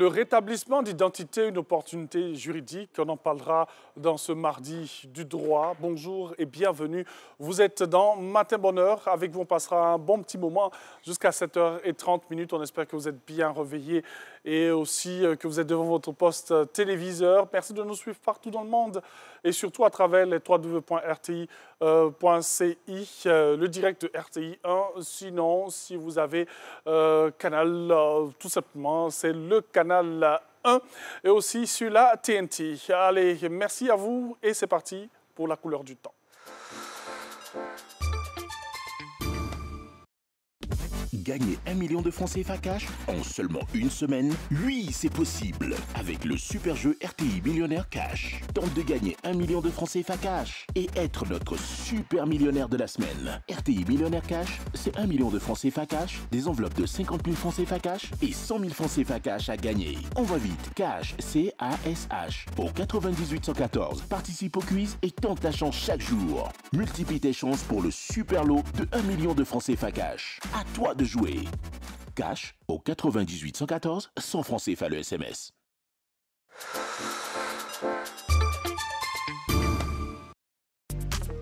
Le rétablissement d'identité, une opportunité juridique, on en parlera dans ce mardi du droit. Bonjour et bienvenue. Vous êtes dans Matin Bonheur. Avec vous, on passera un bon petit moment jusqu'à 7h30. On espère que vous êtes bien réveillés et aussi que vous êtes devant votre poste téléviseur. Merci de nous suivre partout dans le monde et surtout à travers les www.rti.ci, le direct de RTI 1. Sinon, si vous avez canal, tout simplement, c'est le canal 1 et aussi sur la TNT. Allez, merci à vous et c'est parti pour la couleur du temps. Gagner 1 million de francs CFA cash en seulement une semaine? Oui, c'est possible. Avec le super jeu RTI Millionnaire Cash. Tente de gagner 1 million de francs CFA cash et être notre super millionnaire de la semaine. RTI Millionnaire Cash, c'est 1 million de francs CFA cash, des enveloppes de 50 000 francs CFA cash et 100 000 francs CFA cash à gagner. Envoie vite cash, C-A-S-H, au 98 114. Participe au quiz et tente ta chance chaque jour. Multiplie tes chances pour le super lot de 1 million de francs CFA cash. À toi de jouer. Cash au 98 114, 100 francs CFA le SMS.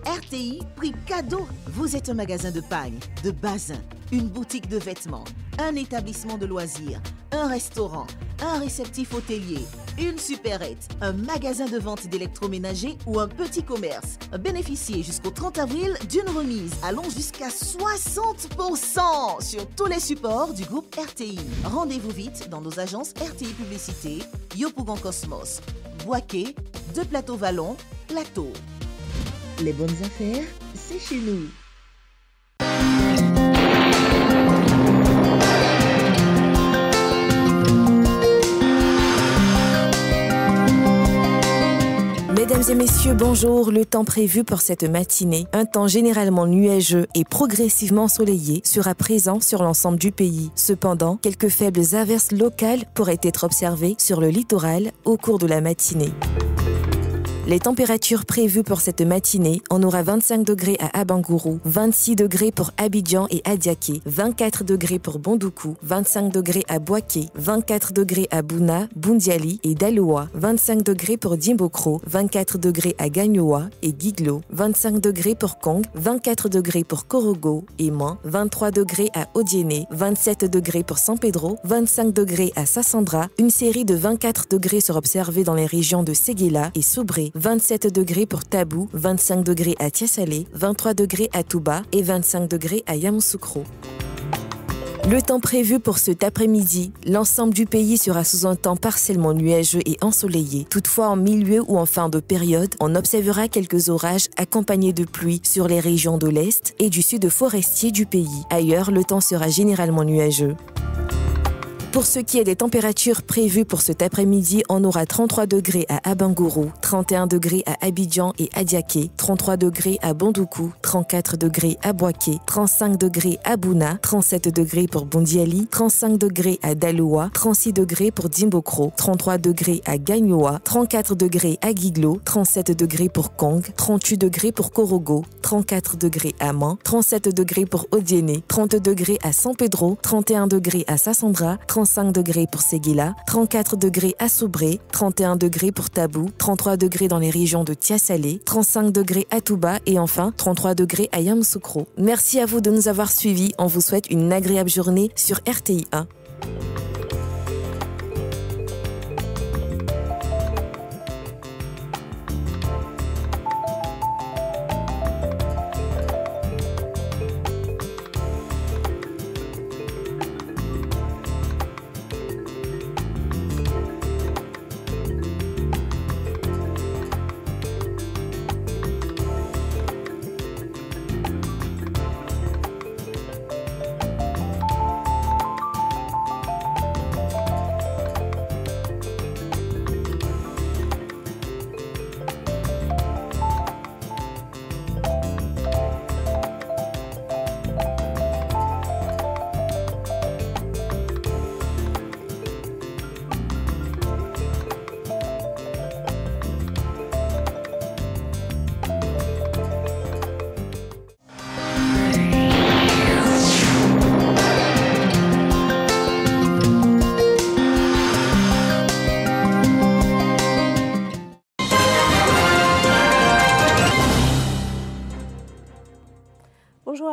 RTI, prix cadeau. Vous êtes un magasin de pagne, de bazin, une boutique de vêtements, un établissement de loisirs, un restaurant, un réceptif hôtelier, une supérette, un magasin de vente d'électroménager ou un petit commerce. Bénéficiez jusqu'au 30 avril d'une remise allant jusqu'à 60% sur tous les supports du groupe RTI. Rendez-vous vite dans nos agences RTI Publicité, Yopougon Cosmos, Boaké, De Plateau Vallon, Plateau. Les bonnes affaires, c'est chez nous. Mesdames et messieurs, bonjour. Le temps prévu pour cette matinée, un temps généralement nuageux et progressivement ensoleillé, sera présent sur l'ensemble du pays. Cependant, quelques faibles averses locales pourraient être observées sur le littoral au cours de la matinée. Les températures prévues pour cette matinée, on aura 25 degrés à Abangourou, 26 degrés pour Abidjan et Adiaké, 24 degrés pour Bondoukou, 25 degrés à Boaké, 24 degrés à Bouna, Boundiali et Daloa, 25 degrés pour Dimbokro, 24 degrés à Gagnoa et Guiglo, 25 degrés pour Kong, 24 degrés pour Korogo et Man, 23 degrés à Odiéné, 27 degrés pour San Pedro, 25 degrés à Sassandra, une série de 24 degrés sera observée dans les régions de Séguéla et Soubré, 27 degrés pour Tabou, 25 degrés à Tiasalé, 23 degrés à Touba et 25 degrés à Yamoussoukro. Le temps prévu pour cet après-midi, l'ensemble du pays sera sous un temps partiellement nuageux et ensoleillé. Toutefois, en milieu ou en fin de période, on observera quelques orages accompagnés de pluie sur les régions de l'Est et du sud forestier du pays. Ailleurs, le temps sera généralement nuageux. Pour ce qui est des températures prévues pour cet après-midi, on aura 33 degrés à Abangourou, 31 degrés à Abidjan et Adiaké, 33 degrés à Bondoukou, 34 degrés à Boaké, 35 degrés à Bouna, 37 degrés pour Bondiali, 35 degrés à Daloa, 36 degrés pour Dimbokro, 33 degrés à Gagnoa, 34 degrés à Guiglo, 37 degrés pour Kong, 38 degrés pour Korogo, 34 degrés à Man, 37 degrés pour Odiéné, 30 degrés à San Pedro, 31 degrés à Sassandra, 35 degrés pour Séguéla, 34 degrés à Soubré, 31 degrés pour Tabou, 33 degrés dans les régions de Tiasalé, 35 degrés à Touba et enfin 33 degrés à Yamoussoukro. Merci à vous de nous avoir suivis. On vous souhaite une agréable journée sur RTI 1.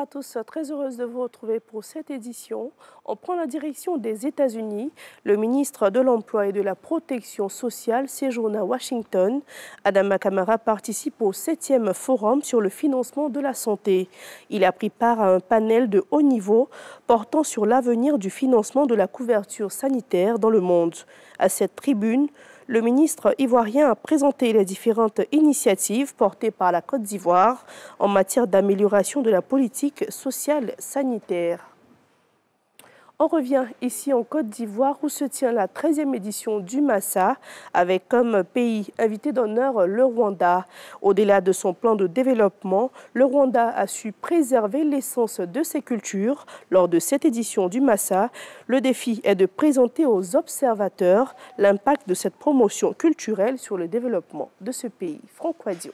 à tous, très heureuse de vous retrouver pour cette édition. On prend la direction des États-Unis. Le ministre de l'Emploi et de la Protection sociale séjourne à Washington. Adama Kamara participe au 7e forum sur le financement de la santé. Il a pris part à un panel de haut niveau portant sur l'avenir du financement de la couverture sanitaire dans le monde. À cette tribune, le ministre ivoirien a présenté les différentes initiatives portées par la Côte d'Ivoire en matière d'amélioration de la politique sociale sanitaire. On revient ici en Côte d'Ivoire où se tient la 13e édition du Massa avec comme pays invité d'honneur le Rwanda. Au-delà de son plan de développement, le Rwanda a su préserver l'essence de ses cultures. Lors de cette édition du Massa, le défi est de présenter aux observateurs l'impact de cette promotion culturelle sur le développement de ce pays. Franck Wadio.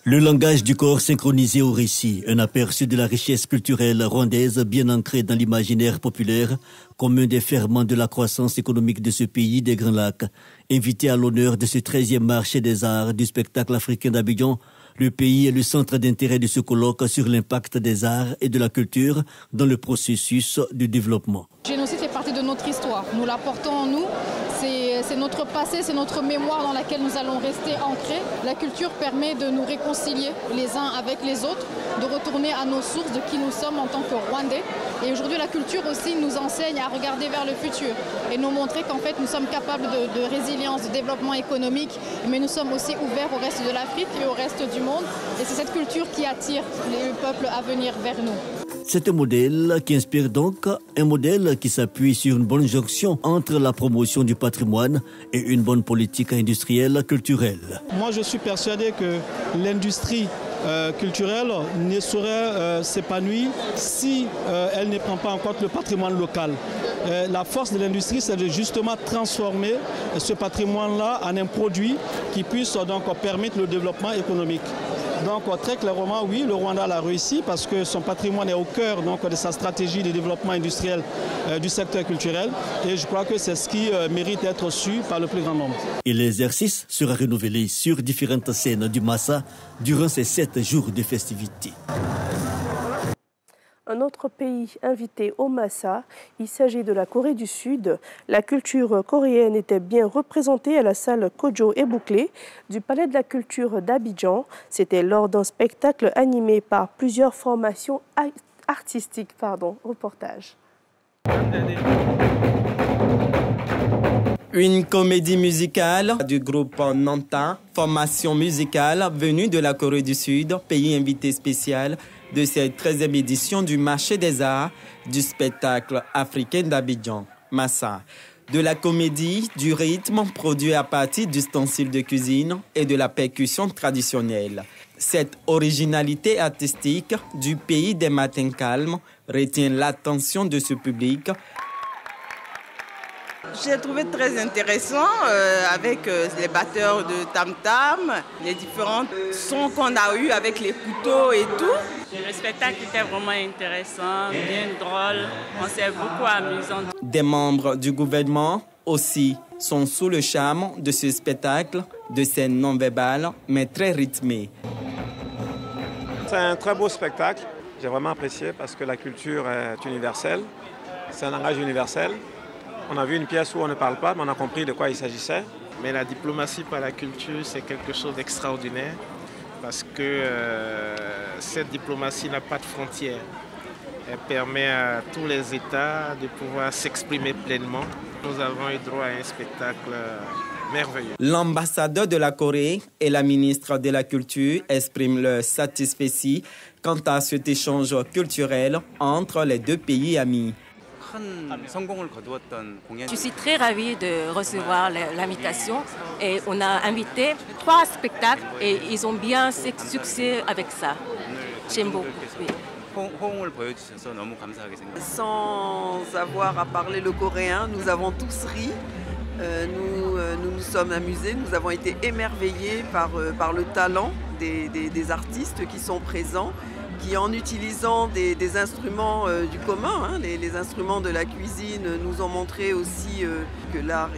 Le langage du corps synchronisé au récit, un aperçu de la richesse culturelle rwandaise bien ancrée dans l'imaginaire populaire, comme un des ferments de la croissance économique de ce pays des Grands Lacs. Invité à l'honneur de ce 13e marché des arts du spectacle africain d'Abidjan, le pays est le centre d'intérêt de ce colloque sur l'impact des arts et de la culture dans le processus de développement. Le génocide fait partie de notre histoire. Nous la portons en nous. C'est notre passé, c'est notre mémoire dans laquelle nous allons rester ancrés. La culture permet de nous réconcilier les uns avec les autres, de retourner à nos sources de qui nous sommes en tant que Rwandais. Et aujourd'hui, la culture aussi nous enseigne à regarder vers le futur et nous montrer qu'en fait, nous sommes capables de résilience, de développement économique, mais nous sommes aussi ouverts au reste de l'Afrique et au reste du monde. Et c'est cette culture qui attire les peuples à venir vers nous. C'est un modèle qui inspire donc un modèle qui s'appuie sur une bonne jonction entre la promotion du patrimoine et une bonne politique industrielle culturelle. Moi, je suis persuadé que l'industrie culturelle ne saurait s'épanouir si elle ne prend pas en compte le patrimoine local. La force de l'industrie, c'est de justement transformer ce patrimoine-là en un produit qui puisse donc permettre le développement économique. Donc très clairement, oui, le Rwanda l'a réussi parce que son patrimoine est au cœur donc, de sa stratégie de développement industriel du secteur culturel. Et je crois que c'est ce qui mérite d'être su par le plus grand nombre. Et l'exercice sera renouvelé sur différentes scènes du Massa durant ces 7 jours de festivités. Un autre pays invité au Massa, il s'agit de la Corée du Sud. La culture coréenne était bien représentée à la salle Kojo et Bouclé du Palais de la Culture d'Abidjan. C'était lors d'un spectacle animé par plusieurs formations artistiques. Reportage. Une comédie musicale du groupe Nanta, formation musicale venue de la Corée du Sud, pays invité spécial de cette 13e édition du marché des arts du spectacle africain d'Abidjan, Massa. De la comédie, du rythme produit à partir d'ustensiles de cuisine et de la percussion traditionnelle. Cette originalité artistique du pays des matins calmes retient l'attention de ce public. J'ai trouvé très intéressant avec les batteurs de tam-tam, les différents sons qu'on a eus avec les couteaux et tout. Le spectacle était vraiment intéressant, bien drôle, on s'est beaucoup amusé. Des membres du gouvernement aussi sont sous le charme de ce spectacle, de scènes non verbales mais très rythmées. C'est un très beau spectacle, j'ai vraiment apprécié parce que la culture est universelle, c'est un langage universel. On a vu une pièce où on ne parle pas, mais on a compris de quoi il s'agissait. Mais la diplomatie par la culture, c'est quelque chose d'extraordinaire parce que cette diplomatie n'a pas de frontières. Elle permet à tous les États de pouvoir s'exprimer pleinement. Nous avons eu droit à un spectacle merveilleux. L'ambassadeur de la Corée et la ministre de la Culture expriment leur satisfaction quant à cet échange culturel entre les deux pays amis. Je suis très ravie de recevoir l'invitation et on a invité 3 spectacles et ils ont bien succès avec ça. J'aime beaucoup. Oui. Sans avoir à parler le coréen, nous avons tous ri, nous sommes amusés, nous avons été émerveillés par le talent des artistes qui sont présents, qui en utilisant des instruments du commun, les instruments de la cuisine, nous ont montré aussi que l'art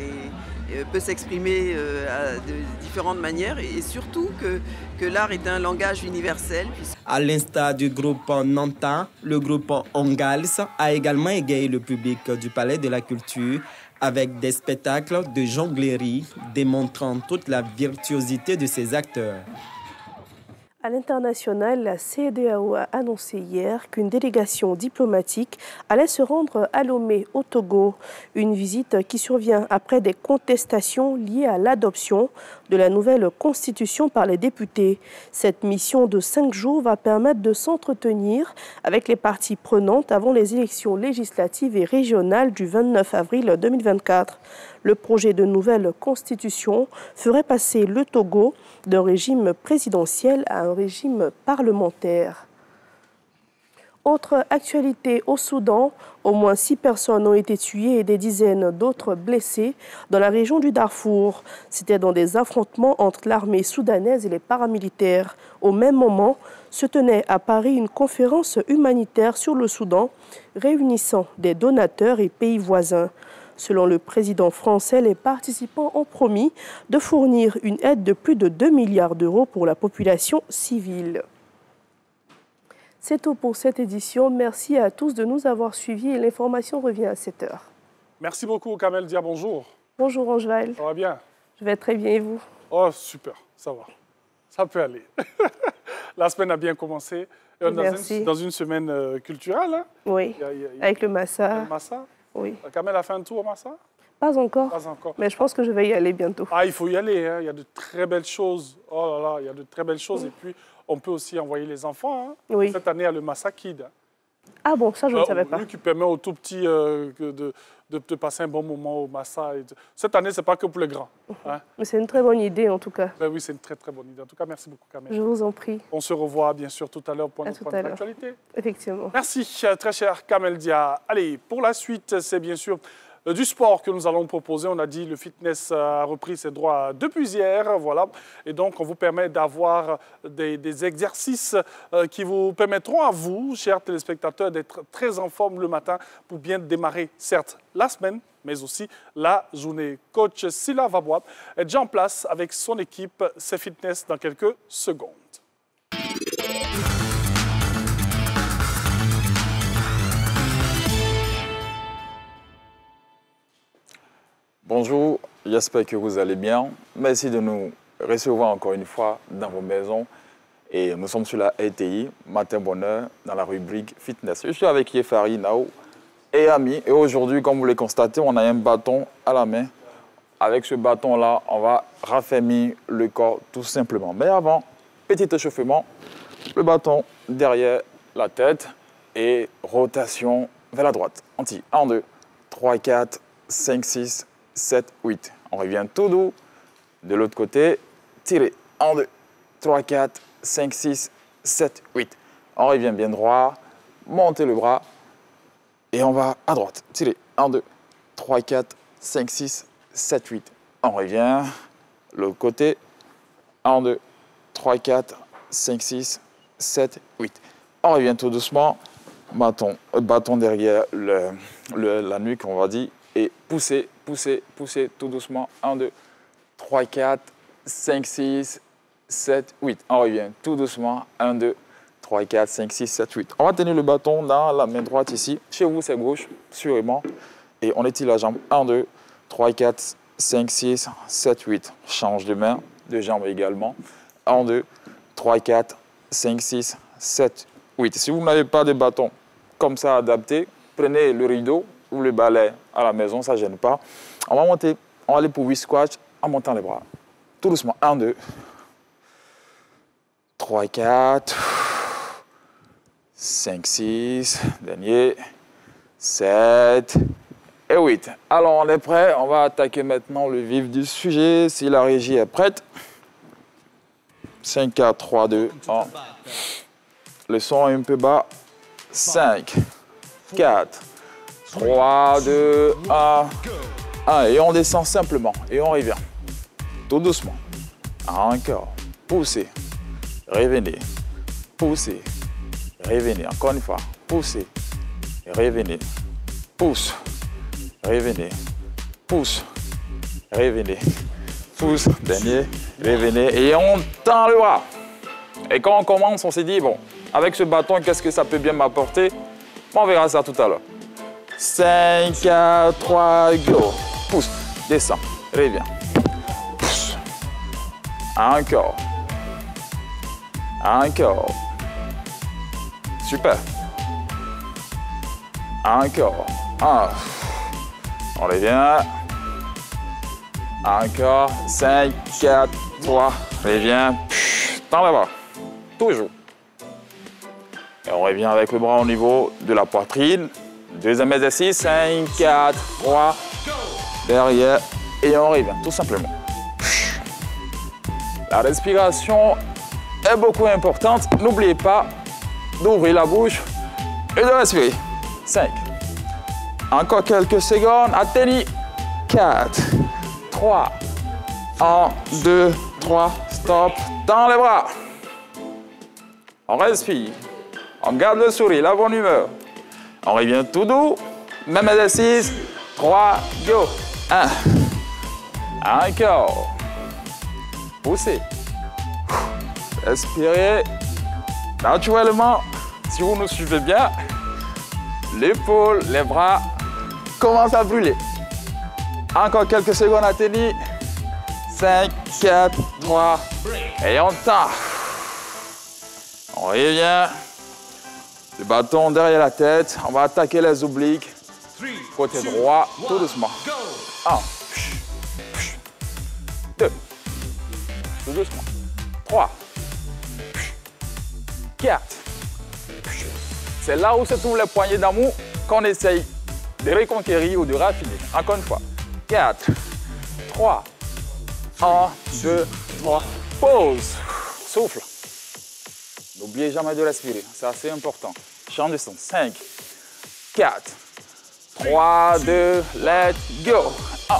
peut s'exprimer de différentes manières et surtout que l'art est un langage universel. À l'instar du groupe Nantin, le groupe Ongals a également égayé le public du Palais de la Culture avec des spectacles de jonglerie démontrant toute la virtuosité de ses acteurs. À l'international, la CEDEAO a annoncé hier qu'une délégation diplomatique allait se rendre à Lomé, au Togo. Une visite qui survient après des contestations liées à l'adoption de la nouvelle constitution par les députés. Cette mission de 5 jours va permettre de s'entretenir avec les parties prenantes avant les élections législatives et régionales du 29 avril 2024. Le projet de nouvelle constitution ferait passer le Togo d'un régime présidentiel à un régime parlementaire. Autre actualité au Soudan, au moins 6 personnes ont été tuées et des dizaines d'autres blessées dans la région du Darfour. C'était dans des affrontements entre l'armée soudanaise et les paramilitaires. Au même moment, se tenait à Paris une conférence humanitaire sur le Soudan, réunissant des donateurs et pays voisins. Selon le président français, les participants ont promis de fournir une aide de plus de 2 milliards d'euros pour la population civile. C'est tout pour cette édition. Merci à tous de nous avoir suivis et l'information revient à 7 h. Merci beaucoup, Kamel Dia. Bonjour. Bonjour, Angevale. Ça va bien? Je vais très bien et vous? Oh, super. Ça va. Ça peut aller. La semaine a bien commencé. Merci. Dans une semaine culturelle. Hein? Oui, avec le Massa. Le Massa? Oui. Kamel a fait un tour au Massa? Pas encore. Pas encore. Mais je pense que je vais y aller bientôt. Ah, il faut y aller. Hein. Il y a de très belles choses. Oh là là, il y a de très belles choses. Et puis, on peut aussi envoyer les enfants. Hein. Oui. Cette année, il y a le Massa Kid. Ah bon, ça, je ne savais pas. Lui qui permet aux tout petits de passer un bon moment au Massa. Cette année, ce n'est pas que pour les grands. Hein. Mais c'est une très bonne idée, en tout cas. Ben oui, c'est une très, très bonne idée. En tout cas, merci beaucoup, Kamel. Je vous en prie. On se revoit, bien sûr, tout à l'heure pour notre point d'actualité. Effectivement. Merci, très cher Kamel Dia. Allez, pour la suite, c'est bien sûr du sport que nous allons proposer. On a dit le fitness a repris ses droits depuis hier, voilà. Et donc, on vous permet d'avoir des exercices qui vous permettront à vous, chers téléspectateurs, d'être très en forme le matin pour bien démarrer, certes, la semaine, mais aussi la journée. Coach Silla Vabois est déjà en place avec son équipe C'est Fitness dans quelques secondes. Bonjour, j'espère que vous allez bien. Merci de nous recevoir encore une fois dans vos maisons. Et nous sommes sur la RTI, Matin Bonheur, dans la rubrique Fitness. Je suis avec Yefari, Nao et Ami. Et aujourd'hui, comme vous le constatez, on a un bâton à la main. Avec ce bâton-là, on va raffermir le corps tout simplement. Mais avant, petit échauffement, le bâton derrière la tête et rotation vers la droite. On tire 1, 2, 3, 4, 5, 6, 7, 8. On revient tout doux. De l'autre côté, tirez. 1, 2, 3, 4, 5, 6, 7, 8. On revient bien droit. Montez le bras. Et on va à droite. Tirez. 1, 2, 3, 4, 5, 6, 7, 8. On revient. L'autre côté. 1, 2, 3, 4, 5, 6, 7, 8. On revient tout doucement. Bâton derrière la nuque, on va dire. Et poussez, poussez, poussez tout doucement. 1, 2, 3, 4, 5, 6, 7, 8. On revient tout doucement. 1, 2, 3, 4, 5, 6, 7, 8. On va tenir le bâton dans la main droite ici. Chez vous, c'est gauche, sûrement. Et on étire la jambe. 1, 2, 3, 4, 5, 6, 7, 8. Change de main, de jambe également. 1, 2, 3, 4, 5, 6, 7, 8. Si vous n'avez pas de bâton comme ça adapté, prenez le rideau ou le balai à la maison, ça ne gêne pas. On va monter, on va aller pour 8 squats en montant les bras. Tout doucement. 1, 2, 3, 4, 5, 6, dernier, 7 et 8. Alors, on est prêt. On va attaquer maintenant le vif du sujet. Si la régie est prête. 5, 4, 3, 2, 1. Le son est un peu bas. 5, 4, 3, 2, 1. Et on descend simplement. Et on revient. Tout doucement. Encore. Poussez. Revenez. Poussez. Revenez. Encore une fois. Poussez. Revenez. Pousse. Revenez. Pousse. revenez. Pousse, dernier, revenez. Et on tend le bras. Et quand on commence, on s'est dit, bon, avec ce bâton, qu'est-ce que ça peut bien m'apporter? On verra ça tout à l'heure. 5, 4, 3, go. Pousse, descends, reviens. Pousse. Encore. Encore. Super. Encore. Ah. On revient. Encore. 5, 4, 3. Reviens. Tends le bras. Toujours. Et on revient avec le bras au niveau de la poitrine. Deuxième exercice. 5, 4, 3. Derrière. Et on revient, tout simplement. La respiration est beaucoup importante. N'oubliez pas d'ouvrir la bouche et de respirer. 5. Encore quelques secondes. Atteignez. 4, 3, 1, 2, 3. Stop. Tends les bras. On respire. On garde le sourire, la bonne humeur. On revient tout doux. Même exercice. 3, go. 1. Encore. Poussez. Respirez. Naturellement, si vous nous suivez bien, l'épaule, les bras commencent à brûler. Encore quelques secondes à tenir. 5, 4, 3. Et on tend. On revient. Le bâton derrière la tête. On va attaquer les obliques. Côté droit, tout doucement. 1. 2. Tout doucement. 3. 4. C'est là où se trouvent les poignées d'amour qu'on essaye de reconquérir ou de raffiner. Encore une fois. 4. 3. 1, 2, 3. Pause. Souffle. N'oubliez jamais de respirer. C'est assez important. Change de son. 5. 4. 3, 2, let's go. 1.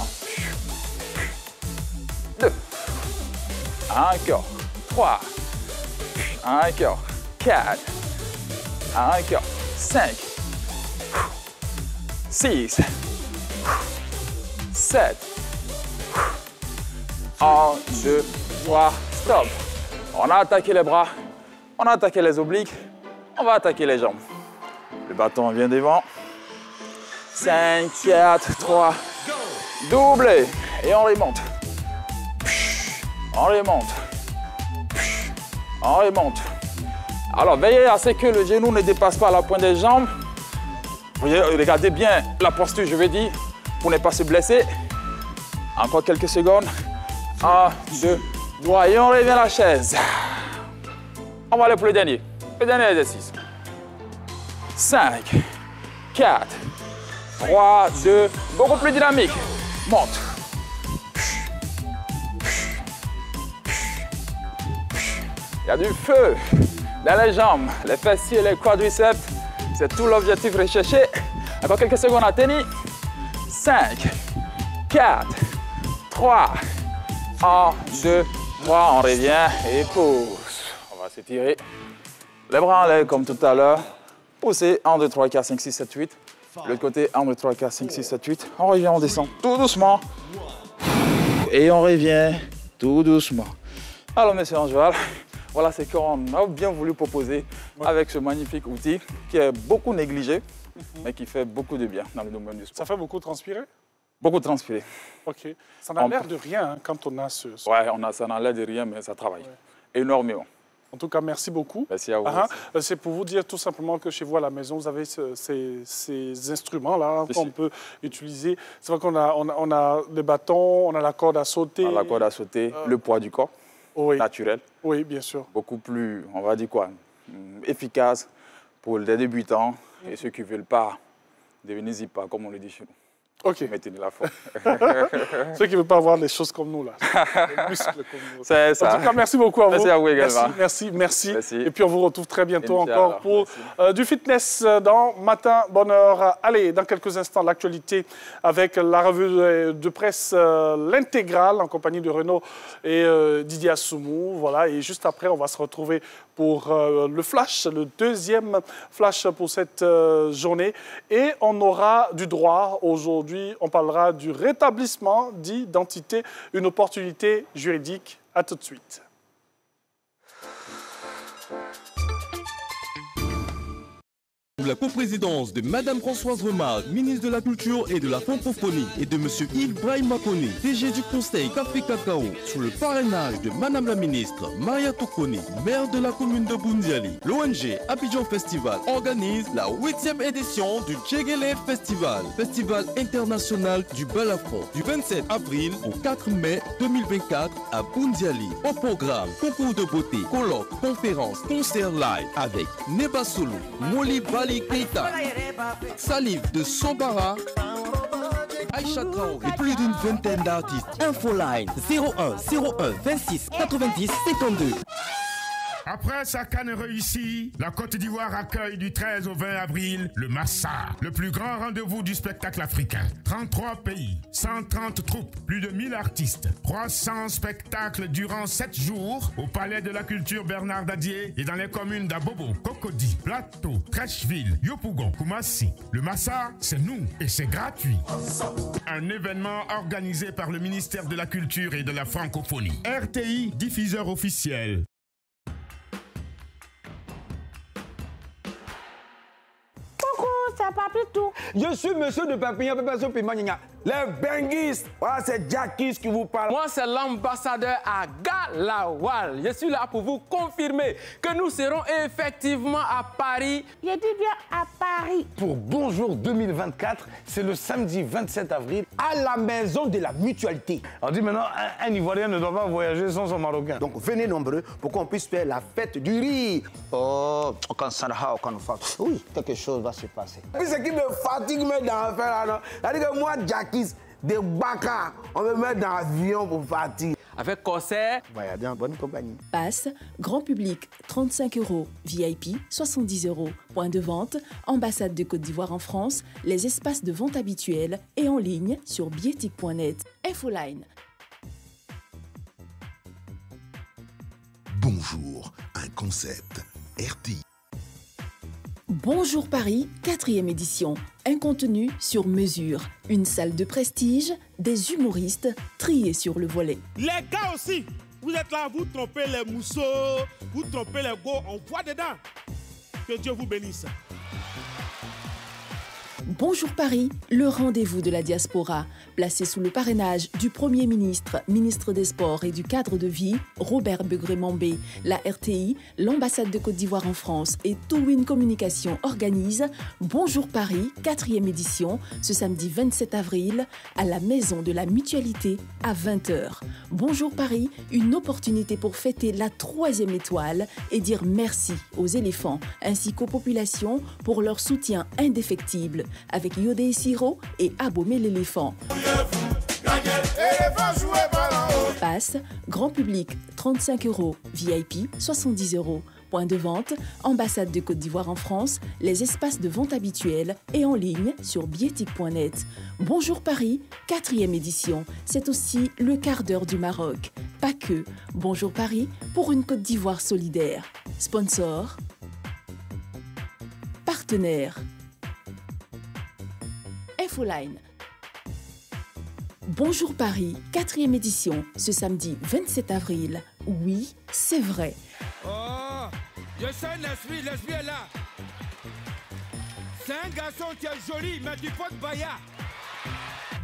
2. Encore. 3. Encore. 4. Encore. 5. 6. 7. 1, 2, 3. Stop. On a attaqué les bras. On a attaqué les obliques. On va attaquer les jambes. Le bâton vient devant. 5, 4, 3. Doublé. Et on remonte. On remonte. On remonte. Alors, veillez à ce que le genou ne dépasse pas la pointe des jambes. Regardez bien la posture, je veux dire, pour ne pas se blesser. Encore quelques secondes. 1, 2, 3. Et on revient à la chaise. On va aller pour le dernier. Le dernier exercice. 5, 4, 3, 2. Beaucoup plus dynamique. Monte. Il y a du feu dans les jambes, les fessiers, les quadriceps. C'est tout l'objectif recherché. Encore quelques secondes à tenir. 5, 4, 3, 1, 2, 3. On revient et pause. On va s'étirer. Les bras en l'air comme tout à l'heure. Poussez. 1, 2, 3, 4, 5, 6, 7, 8. L'autre côté. 1, 2, 3, 4, 5, 6, 7, 8. On revient, on descend tout doucement. Et on revient tout doucement. Alors, monsieur Anjoal, voilà ce qu'on a bien voulu proposer avec ce magnifique outil qui est beaucoup négligé, mais qui fait beaucoup de bien dans le domaine du sport. Ça fait beaucoup transpirer? Beaucoup transpirer. Ok. Ça n'a l'air de rien hein, quand on a ce... Ouais, ça n'a l'air de rien, mais ça travaille énormément. En tout cas, merci beaucoup. Merci à vous. C'est pour vous dire tout simplement que chez vous à la maison, vous avez ces instruments-là qu'on peut utiliser. C'est vrai qu'on a des bâtons, on a la corde à sauter. On a la corde à sauter, le poids du corps, naturel. Oui, bien sûr. Beaucoup plus, on va dire quoi, efficace pour les débutants et ceux qui ne veulent pas devenir zipa, comme on le dit chez nous. Ok. Maintenez la forme. Ceux qui ne veulent pas avoir des choses comme nous, là. Des muscles comme nous. C'est ça. En tout cas, merci beaucoup à vous. Merci à vous également. Merci. Et puis, on vous retrouve très bientôt encore pour du fitness dans Matin Bonheur. Allez, dans quelques instants, l'actualité avec la revue de presse l'intégrale en compagnie de Renaud et Didier Assoumou. Voilà. Et juste après, on va se retrouver pour le flash, le deuxième flash pour cette journée. Et on aura du droit. Aujourd'hui, on parlera du rétablissement d'identité, une opportunité juridique. À tout de suite. La coprésidence de Madame Françoise Remarque, ministre de la Culture et de la Francophonie, et de Monsieur Yves Brahim Makoni, DG du Conseil Café Cacao, sous le parrainage de Madame la ministre Maria Tokoni, maire de la commune de Boundiali, l'ONG Abidjan Festival organise la 8e édition du Tchégélé Festival, festival international du balafon, du 27 avril au 4 mai 2024 à Boundiali. Au programme, concours de beauté, colloques, conférences, concerts live avec Neba Solo, Moli Bali Keita, Salif de Sombara, Aïcha Traoré et plus d'une vingtaine d'artistes. Infoline 01 01 26 90 52. Après sa CAN réussie, la Côte d'Ivoire accueille du 13 au 20 avril le Massa, le plus grand rendez-vous du spectacle africain. 33 pays, 130 troupes, plus de 1000 artistes, 300 spectacles durant 7 jours au Palais de la Culture Bernard Dadier et dans les communes d'Abobo, Cocody, Plateau, Trècheville, Yopougon, Koumassi. Le Massa, c'est nous et c'est gratuit. Un événement organisé par le ministère de la Culture et de la Francophonie. RTI, diffuseur officiel. C'est Papitou. Je suis monsieur de Papillon, les benguistes. Voilà, c'est Jackis qui vous parle. Moi, c'est l'ambassadeur à Galawal. Je suis là pour vous confirmer que nous serons effectivement à Paris. Je dis bien à Paris. Pour Bonjour 2024, c'est le samedi 27 avril à la Maison de la Mutualité. On dit maintenant, un Ivoirien ne doit pas voyager sans son Marocain. Donc venez nombreux pour qu'on puisse faire la fête du riz. Oh, oui, quelque chose va se passer. Puis ce qui me fatigue dans l'affaire là, c'est-à-dire que moi, Jackis, des Baka, on me met dans l'avion pour partir. Avec concert, voyager en bonne compagnie. Passe, grand public, 35 €, VIP, 70 €. Point de vente, ambassade de Côte d'Ivoire en France, les espaces de vente habituels et en ligne sur bietic.net. Infoline. Bonjour, un concept. RTI. Bonjour Paris, 4e édition. Un contenu sur mesure. Une salle de prestige, des humoristes triés sur le volet. Les gars aussi, vous êtes là, vous trompez les mousseaux, vous trompez les go, on voit dedans. Que Dieu vous bénisse. Bonjour Paris, le rendez-vous de la diaspora, placé sous le parrainage du Premier ministre, ministre des Sports et du Cadre de vie, Robert Begré-Mambé. La RTI, l'ambassade de Côte d'Ivoire en France et Towin Communication organisent Bonjour Paris, 4e édition, ce samedi 27 avril, à la Maison de la Mutualité à 20 h. Bonjour Paris, une opportunité pour fêter la 3e étoile et dire merci aux éléphants ainsi qu'aux populations pour leur soutien indéfectible. Avec Yodé Siro et Abomé l'éléphant. Passe, grand public, 35 €, VIP, 70 €. Point de vente, ambassade de Côte d'Ivoire en France, les espaces de vente habituels et en ligne sur bietic.net. Bonjour Paris, 4e édition, c'est aussi le quart d'heure du Maroc. Pas que, Bonjour Paris pour une Côte d'Ivoire solidaire. Sponsor, partenaire. Infoline. Bonjour Paris, 4e édition, ce samedi 27 avril. Oui, c'est vrai. Oh, je sais l'esprit est là. C'est un garçon qui est joli, mais du pot de baya.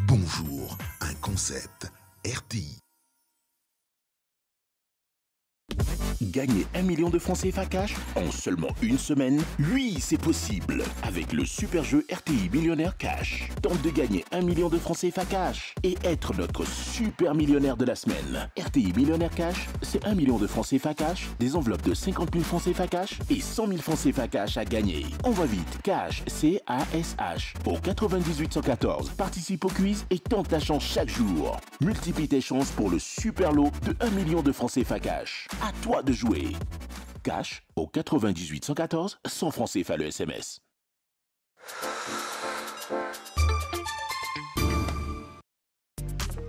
Bonjour, un concept. RTI. Gagner 1 million de francs CFA cash en seulement une semaine? Oui, c'est possible. Avec le super jeu RTI Millionnaire Cash. Tente de gagner 1 million de francs CFA cash et être notre super millionnaire de la semaine. RTI Millionnaire Cash, c'est 1 million de francs CFA cash, des enveloppes de 50 000 francs CFA cash et 100 000 francs CFA cash à gagner. Envoie vite cash, C-A-S-H, au 98 114. Participe au quiz et tente ta chance chaque jour. Multiplie tes chances pour le super lot de 1 million de francs CFA cash. À toi de jouer. Cash au 98 114, 100 francs CFA le SMS.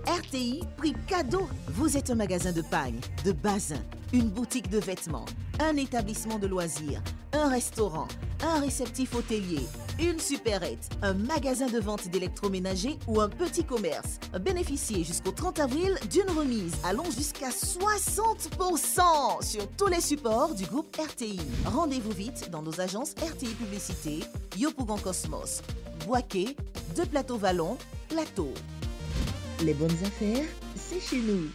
RTI, prix cadeau. Vous êtes un magasin de pagne, de bazin, une boutique de vêtements, un établissement de loisirs, un restaurant, un réceptif hôtelier, une supérette, un magasin de vente d'électroménager ou un petit commerce. Bénéficiez jusqu'au 30 avril d'une remise allant jusqu'à 60% sur tous les supports du groupe RTI. Rendez-vous vite dans nos agences RTI Publicité, Yopougon Cosmos, Boaké, De Plateau Vallon, Plateau. Les bonnes affaires, c'est chez nous.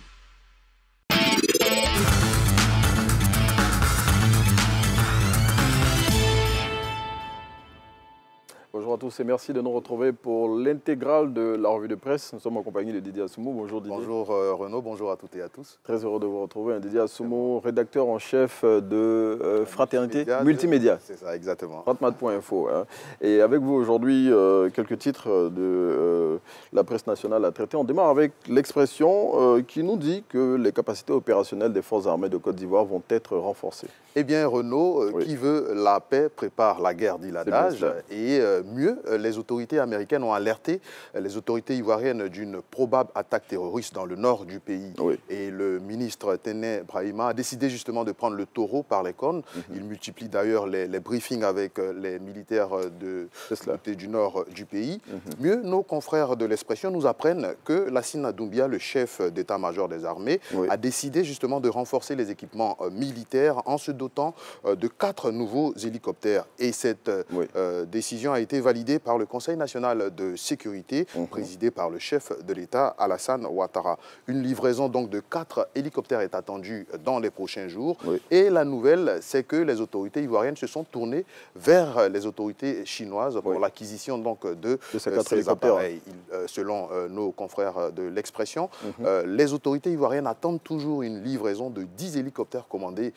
Bonjour à tous et merci de nous retrouver pour l'intégrale de la revue de presse. Nous sommes en compagnie de Didier Assoumou. Bonjour Didier. Bonjour Renaud, bonjour à toutes et à tous. Très heureux de vous retrouver. Didier Assoumou, rédacteur en chef de Fraternité Multimédia. C'est ça, exactement. Fratmat.info. Hein. Et avec vous aujourd'hui, quelques titres de la presse nationale à traiter. On démarre avec l'expression qui nous dit que les capacités opérationnelles des forces armées de Côte d'Ivoire vont être renforcées. Eh bien Renaud, qui veut la paix prépare la guerre, dit l'adage. Et mieux, les autorités américaines ont alerté les autorités ivoiriennes d'une probable attaque terroriste dans le nord du pays. Et le ministre Tené Brahima a décidé justement de prendre le taureau par les cornes. Il multiplie d'ailleurs les briefings avec les militaires du nord du pays. Mieux, nos confrères de l'Expression nous apprennent que Lassina Doumbia, le chef d'état-major des armées, a décidé justement de renforcer les équipements militaires en se dotant de 4 nouveaux hélicoptères. Et cette décision a été validée par le Conseil national de sécurité, présidé par le chef de l'État, Alassane Ouattara. Une livraison donc de 4 hélicoptères est attendue dans les prochains jours. Et la nouvelle, c'est que les autorités ivoiriennes se sont tournées vers les autorités chinoises pour l'acquisition donc de ces appareils. Selon nos confrères de l'Expression, les autorités ivoiriennes attendent toujours une livraison de 10 hélicoptères commandés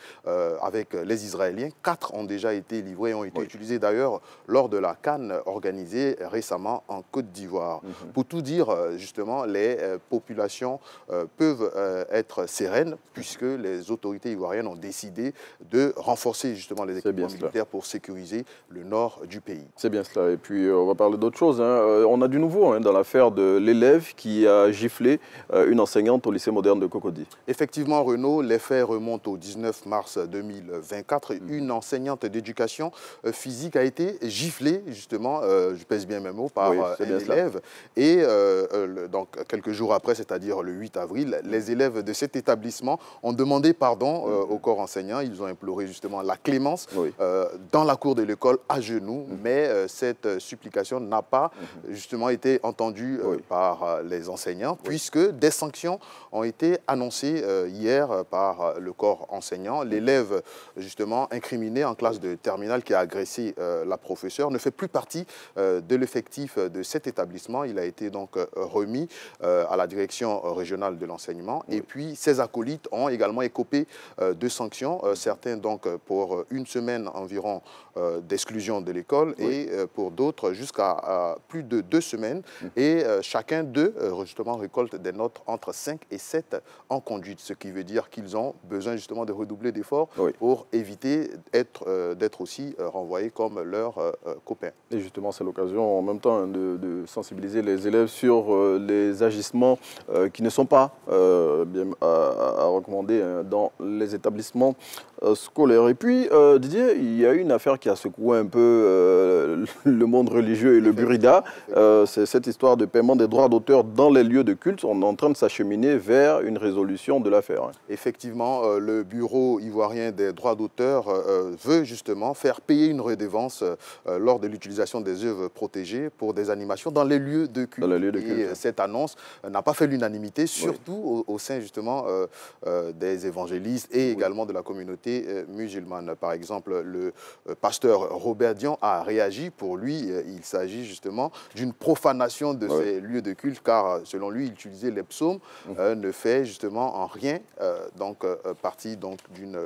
avec les Israéliens. 4 ont déjà été livrés et ont été utilisés d'ailleurs lors de la CAN organisée récemment en Côte d'Ivoire. Pour tout dire, justement, les populations peuvent être sereines puisque les autorités ivoiriennes ont décidé de renforcer justement les équipements militaires pour sécuriser le nord du pays. C'est bien cela. Et puis, on va parler d'autre chose. Hein. On a du nouveau dans l'affaire de l'élève qui a giflé une enseignante au lycée moderne de Cocody. Effectivement, Renaud, les faits remontent au 19 mars 2024. Une enseignante d'éducation physique a été giflée, justement, je pèse bien mes mots, par un élève. Et donc, quelques jours après, c'est-à-dire le 8 avril, les élèves de cet établissement ont demandé pardon au corps enseignant. Ils ont imploré justement la clémence dans la cour de l'école à genoux. Mais cette supplication n'a pas justement été entendue par les enseignants, puisque des sanctions ont été annoncées hier par le corps enseignant. L'élève, justement, incriminé en classe de terminale qui a agressé la professeure ne fait plus partie de l'effectif de cet établissement. Il a été donc remis à la direction régionale de l'enseignement. Et puis, ses acolytes ont également écopé de sanctions, certains donc pour une semaine environ d'exclusion de l'école et pour d'autres jusqu'à plus de 2 semaines. Et chacun d'eux, justement, récolte des notes entre 5 et 7 en conduite, ce qui veut dire qu'ils ont besoin justement de redoubler d'efforts pour éviter d'être aussi renvoyés comme leurs copains. Et justement, c'est l'occasion en même temps de sensibiliser les élèves sur les agissements qui ne sont pas bien à recommander dans les établissements scolaires. Et puis, Didier, il y a une affaire qui a secoué un peu le monde religieux et le Burida. C'est cette histoire de paiement des droits d'auteur dans les lieux de culte. On est en train de s'acheminer vers une résolution de l'affaire. Effectivement, le Bureau ivoirien des droits d'auteur veut justement faire payer une redevance lors de l'utilisation des œuvres protégées pour des animations dans les lieux de culte. Et cette annonce n'a pas fait l'unanimité, surtout au sein justement des évangélistes et également de la communauté musulmane. Par exemple, le pasteur Robert Dion a réagi. Pour lui, il s'agit justement d'une profanation de ces lieux de culte, car selon lui, utiliser les psaumes ne fait justement en rien partie d'une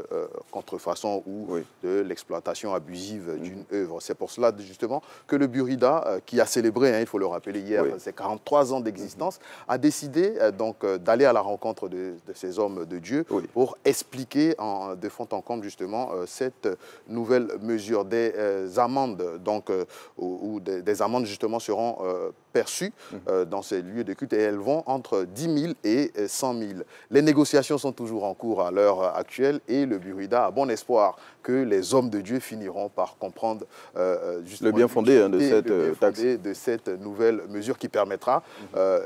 contrefaçon ou de l'exploitation abusive d'une œuvre. C'est pour cela justement que le Burida, qui a célébré, il faut le rappeler hier, ses 43 ans d'existence, a décidé d'aller à la rencontre de ces hommes de Dieu pour expliquer de fond en compte justement cette nouvelle mesure. Des amendes, donc, ou des amendes justement seront perçues dans ces lieux de culte et elles vont entre 10 000 et 100 000. Les négociations sont toujours en cours à l'heure actuelle et le Burida a bon espoir que les hommes de Dieu finiront par comprendre le bien fondé de cette nouvelle mesure qui permettra,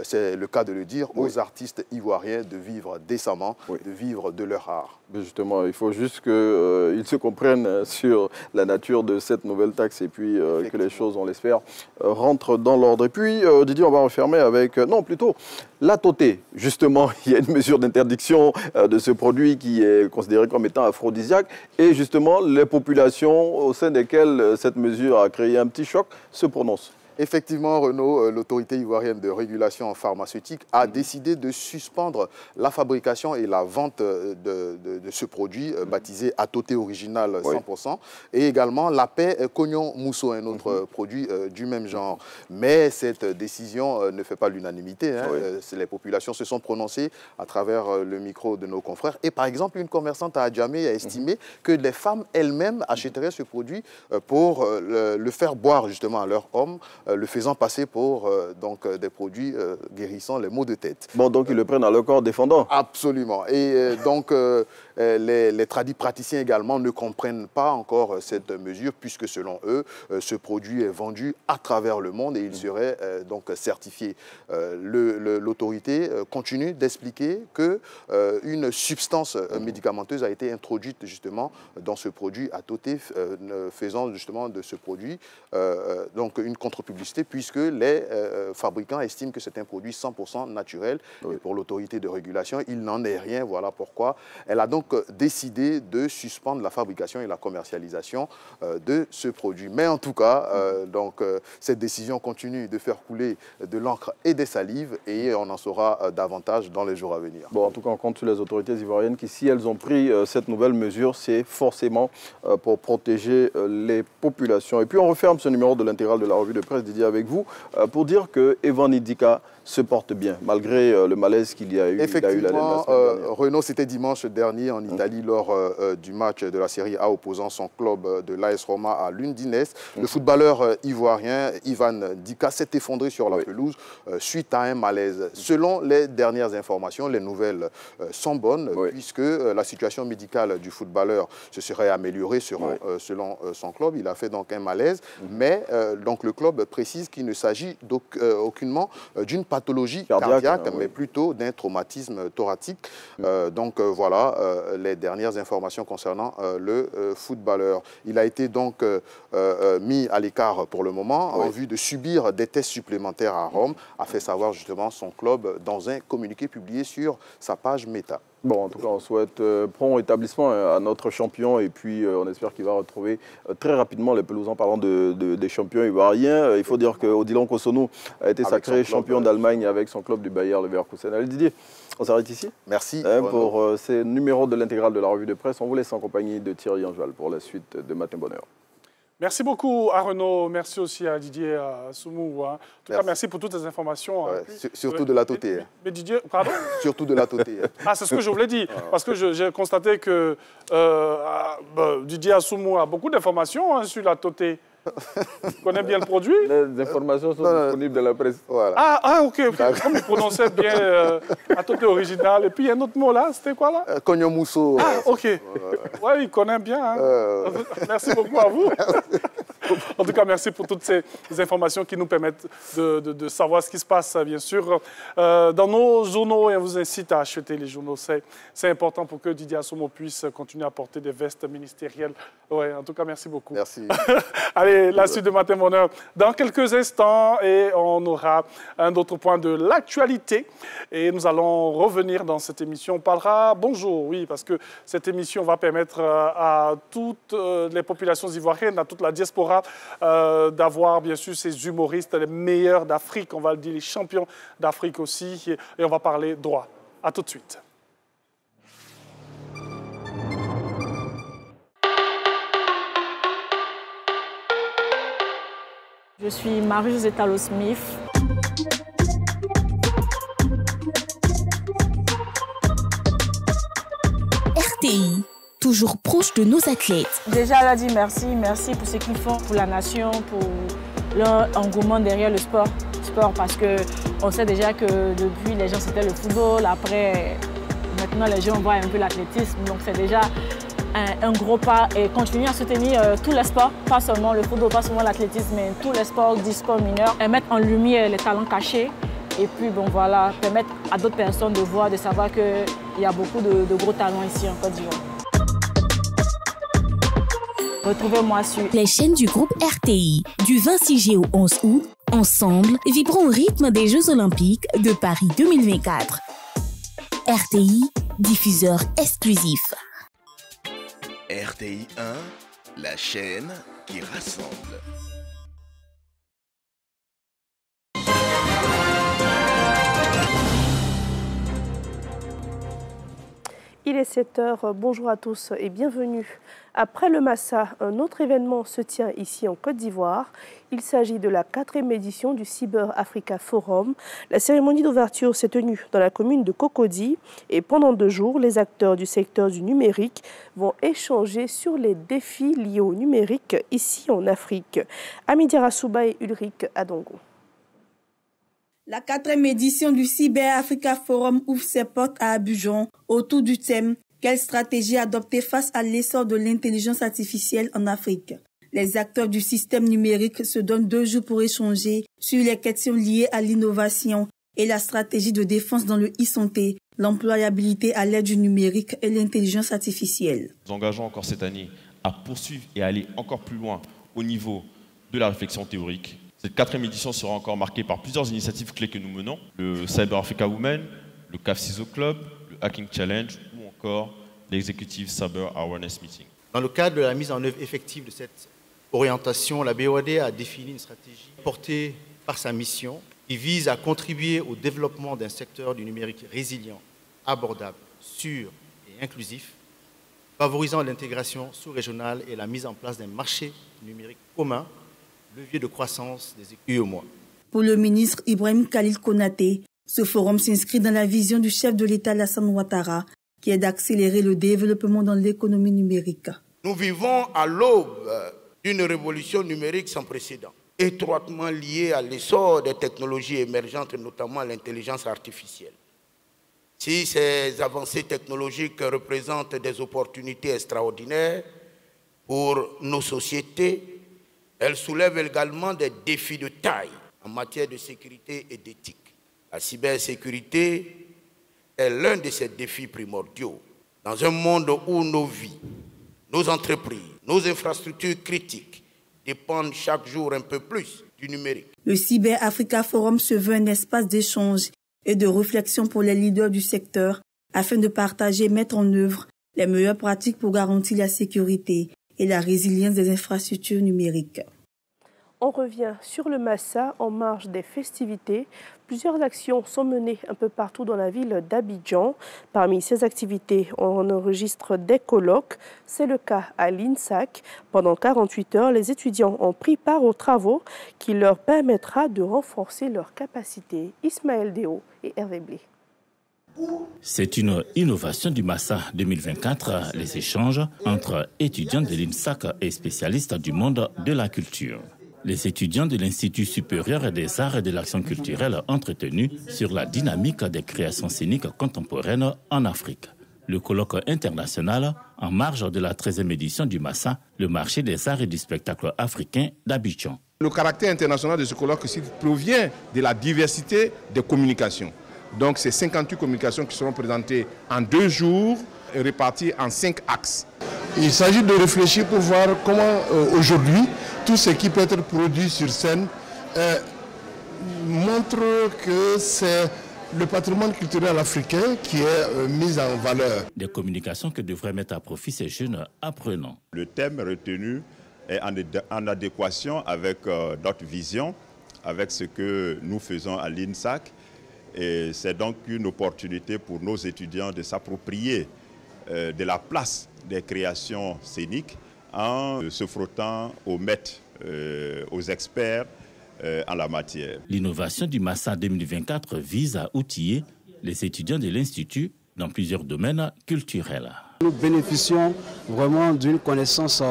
c'est le cas de le dire, aux artistes ivoiriens de vivre décemment, de vivre de leur art. Mais justement, il faut juste qu'ils se comprennent sur la nature de cette nouvelle taxe et puis que les choses, on l'espère, rentrent dans l'ordre. Et puis, Didier, on va refermer avec, non, plutôt la toté. Justement, il y a une mesure d'interdiction de ce produit qui est considéré comme étant aphrodisiaque. Et justement, les populations au sein desquelles cette mesure a créé un petit choc se prononcent. Effectivement, Renaud, l'autorité ivoirienne de régulation pharmaceutique a décidé de suspendre la fabrication et la vente de ce produit baptisé Atoté Original 100% et également la paix Cognon Mousso, un autre produit du même genre. Mais cette décision ne fait pas l'unanimité. Les populations se sont prononcées à travers le micro de nos confrères. Et par exemple, une commerçante à Adjamé a estimé que les femmes elles-mêmes achèteraient ce produit pour le faire boire justement à leurs hommes, le faisant passer pour des produits guérissant les maux de tête. Bon, donc ils le prennent à leur corps défendant. Absolument. Et donc les praticiens également ne comprennent pas encore cette mesure puisque selon eux, ce produit est vendu à travers le monde et il serait donc certifié. L'autorité continue d'expliquer qu'une substance médicamenteuse a été introduite justement dans ce produit Atoté, faisant justement de ce produit donc une contre-publicité puisque les fabricants estiment que c'est un produit 100% naturel. Et pour l'autorité de régulation, il n'en est rien. Voilà pourquoi elle a donc décidé de suspendre la fabrication et la commercialisation de ce produit. Mais en tout cas, cette décision continue de faire couler de l'encre et des salives et on en saura davantage dans les jours à venir. Bon, en tout cas, on compte sur les autorités ivoiriennes qui, si elles ont pris cette nouvelle mesure, c'est forcément pour protéger les populations. Et puis, on referme ce numéro de l'intégrale de la revue de presse dédiée avec vous pour dire que Evan Idika se porte bien, malgré le malaise qu'il y a eu. Effectivement, Renaud, c'était dimanche dernier en Italie lors du match de la Série A opposant son club de l'AS Roma à l'Undinese. Le footballeur ivoirien Evan Idika s'est effondré sur la pelouse suite à un malaise. Selon les dernières informations, les nouvelles sont bonnes puisque la situation médicale du footballeur se serait améliorée selon son club. Il a fait donc un malaise, mais donc le club précise qu'il ne s'agit aucunement d'une pathologie cardiaque, mais plutôt d'un traumatisme thoracique. Voilà les dernières informations concernant le footballeur. Il a été donc mis à l'écart pour le moment en vue de subir des tests supplémentaires à Rome, a fait savoir justement son club dans un communiqué publié sur sa page Meta. Bon, en tout cas, on souhaite prompt rétablissement à notre champion et puis on espère qu'il va retrouver très rapidement les pelouses. En parlant des champions ivoiriens, il faut dire qu'Odilon Kosonou a été sacré champion d'Allemagne avec son club du Bayer Leverkusen. Allez Didier, on s'arrête ici. Merci. Pour ces numéros de l'intégrale de la revue de presse, on vous laisse en compagnie de Thierry Anjoal pour la suite de Matin Bonheur. Merci beaucoup à Renaud, merci aussi à Didier Soumou. En tout cas, merci pour toutes ces informations. Surtout de la toté. Mais Didier, pardon? Surtout de la toté. Ah, c'est ce que je voulais dire. Parce que j'ai constaté que Didier Soumou a beaucoup d'informations sur la toté. Tu connais bien le produit? Les informations sont disponibles dans la presse. Voilà. Ah, ok. Comme il prononçait bien Atoté Original. Et puis, il y a un autre mot là, c'était quoi là? Cognon Mousso. Ah, ok. Oui, il connaît bien. Merci beaucoup à vous. En tout cas, merci pour toutes ces informations qui nous permettent de savoir ce qui se passe, bien sûr, dans nos journaux. Et on vous incite à acheter les journaux. C'est important pour que Didier Assomo puisse continuer à porter des vestes ministérielles. Ouais, en tout cas, merci beaucoup. Merci. Allez, la suite de Matin Bonheur dans quelques instants et on aura un autre point de l'actualité. Et nous allons revenir dans cette émission. On parlera bonjour, oui, parce que cette émission va permettre à toutes les populations ivoiriennes, à toute la diaspora, d'avoir bien sûr ces humoristes, les meilleurs d'Afrique, on va le dire, les champions d'Afrique aussi. Et on va parler droit. À tout de suite. Je suis Marie-Josée Tallo-Smith. RTI, toujours proche de nos athlètes. Déjà, elle a dit merci pour ce qu'ils font pour la nation, pour leur engouement derrière le sport parce qu'on sait déjà que depuis les gens c'était le football, après maintenant les gens voient un peu l'athlétisme, donc c'est déjà un gros pas et continuer à soutenir tous les sports, pas seulement le football, pas seulement l'athlétisme, mais tous les sports, des sports mineurs, et mettre en lumière les talents cachés et puis bon voilà, permettre à d'autres personnes de voir, de savoir qu'il y a beaucoup de gros talents ici en Côte d'Ivoire. Retrouvez-moi sur les chaînes du groupe RTI du 26 juillet au 11 août. Ensemble, vibrons au rythme des Jeux Olympiques de Paris 2024. RTI, diffuseur exclusif. RTI 1, la chaîne qui rassemble. Il est 7h, bonjour à tous et bienvenue. Après le Massa, un autre événement se tient ici en Côte d'Ivoire. Il s'agit de la 4e édition du Cyber Africa Forum. La cérémonie d'ouverture s'est tenue dans la commune de Cocody et pendant 2 jours, les acteurs du secteur du numérique vont échanger sur les défis liés au numérique ici en Afrique. Amidia Rassouba et Ulrich Adongo. La 4e édition du Cyber Africa Forum ouvre ses portes à Abidjan autour du thème « Quelle stratégie adopter face à l'essor de l'intelligence artificielle en Afrique ?» Les acteurs du système numérique se donnent 2 jours pour échanger sur les questions liées à l'innovation et la stratégie de défense dans le e-santé, l'employabilité à l'aide du numérique et l'intelligence artificielle. Nous engageons encore cette année à poursuivre et à aller encore plus loin au niveau de la réflexion théorique. Cette 4e édition sera encore marquée par plusieurs initiatives clés que nous menons. Le Cyber Africa Women, le CAF CISO Club, le Hacking Challenge ou encore l'Executive Cyber Awareness Meeting. Dans le cadre de la mise en œuvre effective de cette orientation, la BOAD a défini une stratégie portée par sa mission qui vise à contribuer au développement d'un secteur du numérique résilient, abordable, sûr et inclusif, favorisant l'intégration sous-régionale et la mise en place d'un marché numérique commun, levier de croissance des UEMOA. Pour le ministre Ibrahim Khalil Konaté, ce forum s'inscrit dans la vision du chef de l'État Alassane Ouattara, qui est d'accélérer le développement dans l'économie numérique. Nous vivons à l'aube d'une révolution numérique sans précédent, étroitement liée à l'essor des technologies émergentes, notamment l'intelligence artificielle. Si ces avancées technologiques représentent des opportunités extraordinaires pour nos sociétés, elles soulèvent également des défis de taille en matière de sécurité et d'éthique. La cybersécurité est l'un de ces défis primordiaux. Dans un monde où nos vies, nos entreprises, nos infrastructures critiques dépendent chaque jour un peu plus du numérique. Le Cyber Africa Forum se veut un espace d'échange et de réflexion pour les leaders du secteur afin de partager et mettre en œuvre les meilleures pratiques pour garantir la sécurité et la résilience des infrastructures numériques. On revient sur le Massa en marge des festivités. Plusieurs actions sont menées un peu partout dans la ville d'Abidjan. Parmi ces activités, on enregistre des colloques. C'est le cas à l'INSAC. Pendant 48 heures, les étudiants ont pris part aux travaux qui leur permettra de renforcer leurs capacités. Ismaël Déo et Hervé Blé. C'est une innovation du Massa 2024, les échanges entre étudiants de l'INSAC et spécialistes du monde de la culture. Les étudiants de l'Institut supérieur des arts et de l'action culturelle entretenus sur la dynamique des créations scéniques contemporaines en Afrique. Le colloque international en marge de la 13e édition du Massa, le marché des arts et du spectacle africain d'Abidjan. Le caractère international de ce colloque provient de la diversité des communications. Donc c'est 58 communications qui seront présentées en 2 jours et réparties en 5 axes. Il s'agit de réfléchir pour voir comment aujourd'hui tout ce qui peut être produit sur scène montre que c'est le patrimoine culturel africain qui est mis en valeur. Des communications que devraient mettre à profit ces jeunes apprenants. Le thème retenu est en adéquation avec notre vision, avec ce que nous faisons à l'INSAC. Et c'est donc une opportunité pour nos étudiants de s'approprier de la place des créations scéniques en se frottant aux maîtres, aux experts en la matière. L'innovation du Massa 2024 vise à outiller les étudiants de l'Institut dans plusieurs domaines culturels. Nous bénéficions vraiment d'une connaissance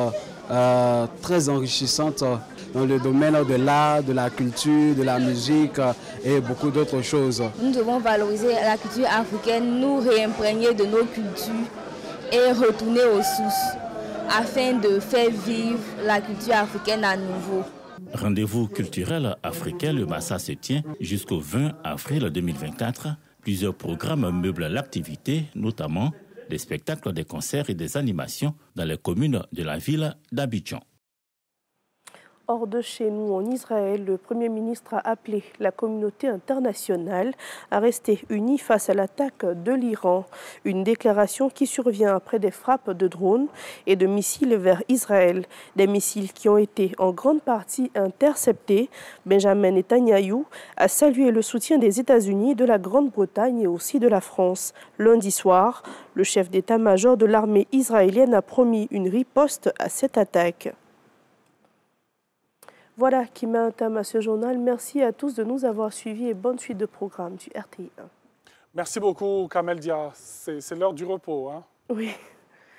très enrichissante dans le domaine de l'art, de la culture, de la musique et beaucoup d'autres choses. Nous devons valoriser la culture africaine, nous réimprégner de nos cultures et retourner aux sources afin de faire vivre la culture africaine à nouveau. Rendez-vous culturel africain, le Massa se tient jusqu'au 20 avril 2024. Plusieurs programmes meublent l'activité, notamment des spectacles, des concerts et des animations dans les communes de la ville d'Abidjan. Hors de chez nous, en Israël, le Premier ministre a appelé la communauté internationale à rester unie face à l'attaque de l'Iran. Une déclaration qui survient après des frappes de drones et de missiles vers Israël. Des missiles qui ont été en grande partie interceptés. Benjamin Netanyahou a salué le soutien des États-Unis, de la Grande-Bretagne et aussi de la France. Lundi soir, le chef d'état-major de l'armée israélienne a promis une riposte à cette attaque. Voilà qui met un terme à ce journal. Merci à tous de nous avoir suivis et bonne suite de programme du RTI 1. Merci beaucoup, Kamel Dia. C'est l'heure du repos. Hein? Oui.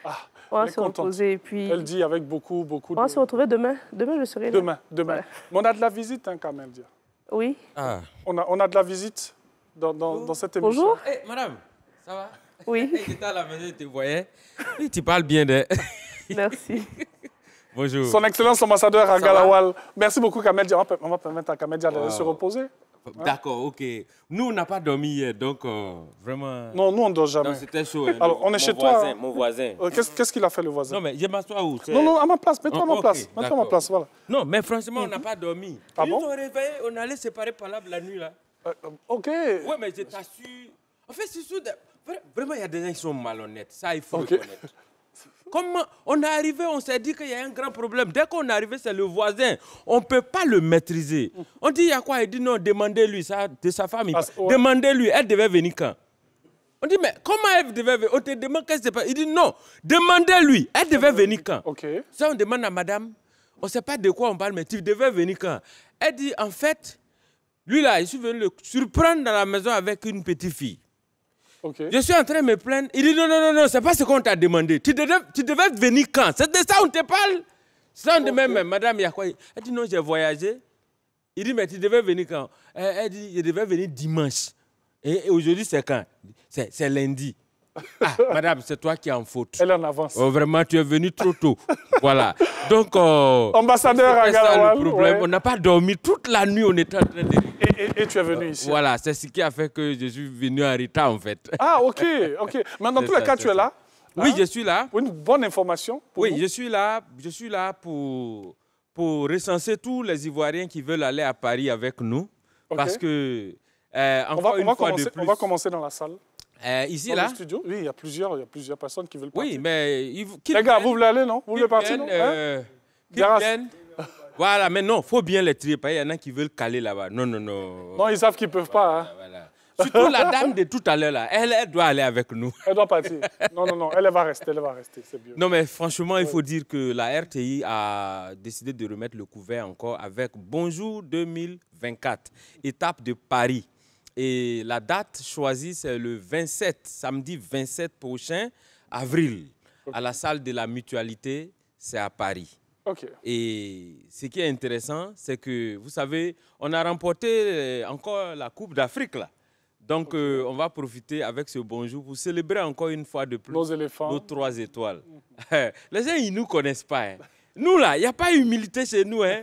Ah, on va se reposer. Puis... Elle dit avec beaucoup de... On va se retrouver demain. Demain, je serai là. Demain. Voilà. Mais on a de la visite, hein, Kamel Dia. Oui. Ah. On a de la visite dans cette émission. Bonjour. Hey, madame, ça va? Oui. J'étais à la maison, je te voyais. Oui, tu parles bien de... Merci. Bonjour. Son Excellence ambassadeur à Galawal. Merci beaucoup, Kamel Dia. On va permettre à Kamel Dia de se reposer. D'accord, ok. Nous, on n'a pas dormi hier, donc vraiment... Non, nous, on ne dort jamais. C'était chaud. Hein. Alors, on est chez toi. Mon voisin. Qu'est-ce qu'il a fait, le voisin? Non, mais je m'assois où? Non, à ma place. Mets-toi à ma place. Okay, mets-toi à ma place, voilà. Non, mais franchement, on n'a pas dormi. Ah Ils bon? nous ont réveillés, on allait séparer par là la nuit, là. Ok. Ouais, mais je t'assure... En fait, c'est sûr... Vraiment, il y a des gens qui sont malhonnêtes. Ça, il faut reconnaître. Comment on est arrivé, on s'est dit qu'il y a un grand problème. Dès qu'on est arrivé, c'est le voisin. On ne peut pas le maîtriser. On dit, il y a quoi? Il dit, non, demandez-lui, ça, de sa femme. Demandez-lui, elle devait venir quand? On dit, mais comment elle devait venir? On te demande qu'est-ce qui se passe. Il dit, non, demandez-lui, elle devait venir quand? Ça, on demande à madame, on ne sait pas de quoi on parle, mais tu devais venir quand? Elle dit, en fait, lui là, je suis venu le surprendre dans la maison avec une petite fille. Je suis en train de me plaindre. Il dit non, c'est pas ce qu'on t'a demandé. Tu devais venir quand? C'est de ça on te parle? Ça on dit même, madame, il y a quoi? Elle dit non, j'ai voyagé. Il dit mais tu devais venir quand? Elle dit je devais venir dimanche. Et aujourd'hui c'est quand? C'est lundi. Ah, madame, c'est toi qui es en faute. Elle est en avance. Oh, vraiment, tu es venu trop tôt. Voilà. Donc, ambassadeur à Galawal, le problème. Ouais. On n'a pas dormi toute la nuit, on était en train de... Et tu es venu ici. Voilà, c'est ce qui a fait que je suis venu en retard, en fait. Ah, ok. Mais dans tous les cas, tu es là? Oui, je suis là. Pour une bonne information. Oui, je suis là pour recenser tous les Ivoiriens qui veulent aller à Paris avec nous. Parce que, encore une fois de plus... On va commencer dans la salle. Ici, dans là? Le studio. Oui, il y a plusieurs personnes qui veulent partir. Oui, mais... Les gars, vous voulez aller, non? Vous voulez partir, non? Qu'ils viennent. Voilà, mais non, il faut bien les trier. Il y en a qui veulent caler là-bas. Non. Non, ils savent qu'ils ne peuvent pas. Hein. Voilà. Surtout la dame de tout à l'heure, là. Elle doit aller avec nous. Elle doit partir. Non, elle va rester, c'est bien. Non, mais franchement, il faut dire que la RTI a décidé de remettre le couvert encore avec Bonjour 2024, étape de Paris. Et la date choisie, c'est le 27, samedi 27 prochain, avril, à la salle de la Mutualité, c'est à Paris. Et ce qui est intéressant, c'est que, vous savez, on a remporté encore la Coupe d'Afrique, là. Donc, on va profiter avec ce bonjour pour célébrer encore une fois de plus nos 3 étoiles. Les gens, ils ne nous connaissent pas. Hein. Nous, là, il n'y a pas d'humilité chez nous. Hein.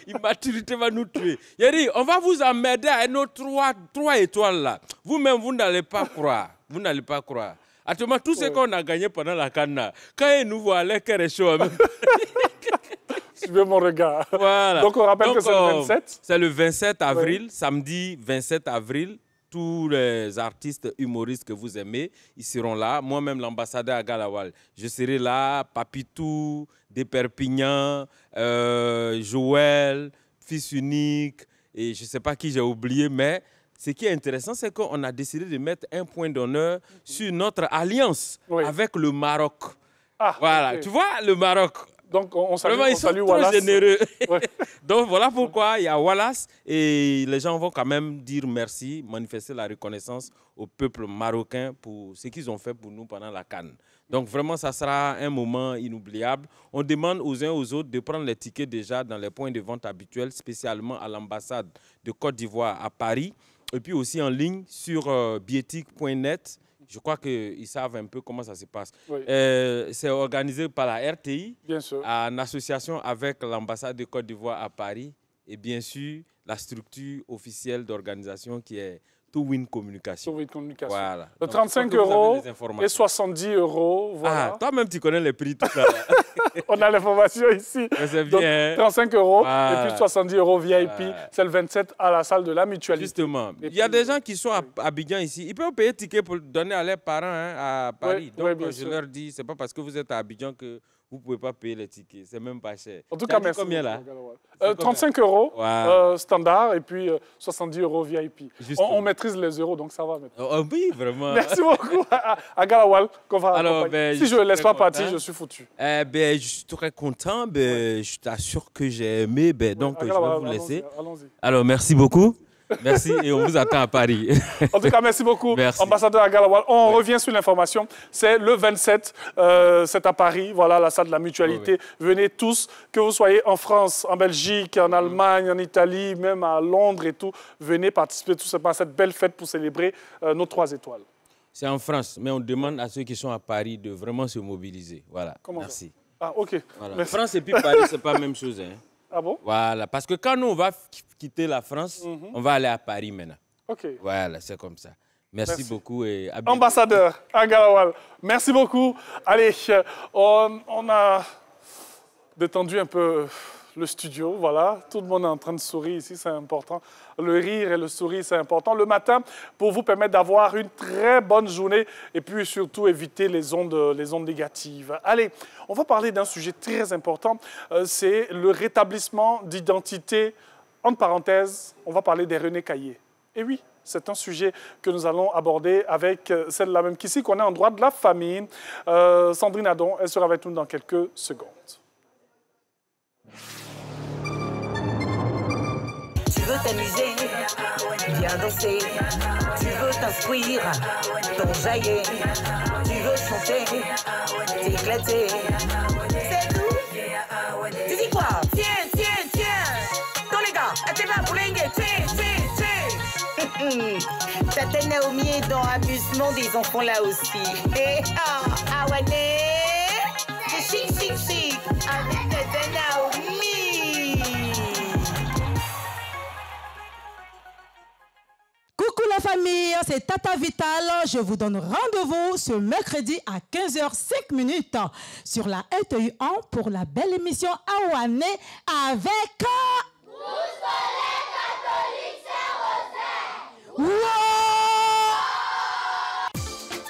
Immaturité va nous tuer. Yeri, on va vous emmerder à nos 3 étoiles, là. Vous-même, vous n'allez pas croire. Vous n'allez pas croire. Actuellement, tout ce qu'on a gagné pendant la canne, quand ils nous voient, les cœurs est chaud. Suivez mon regard. Voilà. Donc, on rappelle que c'est le 27. C'est le 27 avril, samedi 27 avril. Tous les artistes humoristes que vous aimez, ils seront là. Moi-même, l'ambassadeur à Galawal, je serai là. Papitou, de Perpignan, Joël, fils unique, et je ne sais pas qui j'ai oublié, mais ce qui est intéressant, c'est qu'on a décidé de mettre un point d'honneur sur notre alliance avec le Maroc. Voilà, tu vois, le Maroc. Donc, on salue, Vraiment, ils sont trop Wallace. généreux. Ouais. Donc, voilà pourquoi il y a Wallace et les gens vont quand même dire merci, manifester la reconnaissance au peuple marocain pour ce qu'ils ont fait pour nous pendant la CAN. Donc, vraiment, ça sera un moment inoubliable. On demande aux uns aux autres de prendre les tickets déjà dans les points de vente habituels, spécialement à l'ambassade de Côte d'Ivoire à Paris, et puis aussi en ligne sur bietique.net. Je crois qu'ils savent un peu comment ça se passe. Oui. C'est organisé par la RTI, bien sûr, en association avec l'ambassade de Côte d'Ivoire à Paris et bien sûr la structure officielle d'organisation qui est Towin Communication. Towin Communication. Voilà. De Donc, 35 € et 70 €. Voilà. Ah, toi-même, tu connais les prix, tout ça. On a l'information ici. C'est Donc, bien. 35 € Voilà. et puis 70 € VIP. C'est le 27 à la salle de la Mutualité. Justement. Il y a des gens qui sont à Abidjan ici. Ils peuvent payer ticket pour donner à leurs parents à Paris. Oui, Donc, oui, je leur dis, c'est pas parce que vous êtes à Abidjan que vous ne pouvez pas payer les tickets. C'est même pas cher. En tout cas, merci. Combien là 35 € Wow. standard et puis 70 € VIP. On maîtrise les euros, donc ça va maintenant. Oh, oui, vraiment. Merci beaucoup à Galawal qu'on va accompagner. Ben, si je ne laisse pas partir, content. je suis foutu. Je suis très content. Je t'assure que j'ai aimé. Donc, je vais vous laisser. Allons-y. Alors, merci beaucoup. Merci et on vous attend à Paris. En tout cas, merci beaucoup, merci. ambassadeur Agalawal. On revient sur l'information. C'est le 27, c'est à Paris, voilà, la salle de la Mutualité. Venez tous, que vous soyez en France, en Belgique, en Allemagne, en Italie, même à Londres et tout. Venez participer tout simplement à cette belle fête pour célébrer nos 3 étoiles. C'est en France, mais on demande à ceux qui sont à Paris de vraiment se mobiliser. Voilà, merci. Ah, OK. Voilà. Mais... France et puis Paris, ce n'est pas la même chose. Hein. Ah bon? Voilà, parce que quand nous, on va quitter la France, on va aller à Paris maintenant. OK. Voilà, c'est comme ça. Merci beaucoup. Et à ambassadeur Agalawal, merci beaucoup. Allez, on a détendu un peu le studio, voilà. Tout le monde est en train de sourire ici, c'est important. Le rire et le sourire, c'est important. Le matin, pour vous permettre d'avoir une très bonne journée et puis surtout éviter les ondes négatives. Allez, on va parler d'un sujet très important. C'est le rétablissement d'identité. Entre parenthèses, on va parler des René Caillé. Et oui, c'est un sujet que nous allons aborder avec celle-là même qu'ici, qu'on est en droit de la famille. Sandrine Adon, elle sera avec nous dans quelques secondes. Tu veux t'amuser, bien danser, tu veux t'instruire, t'enjailler, tu veux chanter, t'éclater. C'est tout? Tu dis quoi? Tiens, tous les gars, t'es là pour linguer, Tata Naomi est dans Amusement des enfants là aussi. Et Awané, c'est chic, avec Tata Naomi. Coucou la famille, c'est Tata Vital. Je vous donne rendez-vous ce mercredi à 15h05 sur la RTI 1 pour la belle émission Awané avec...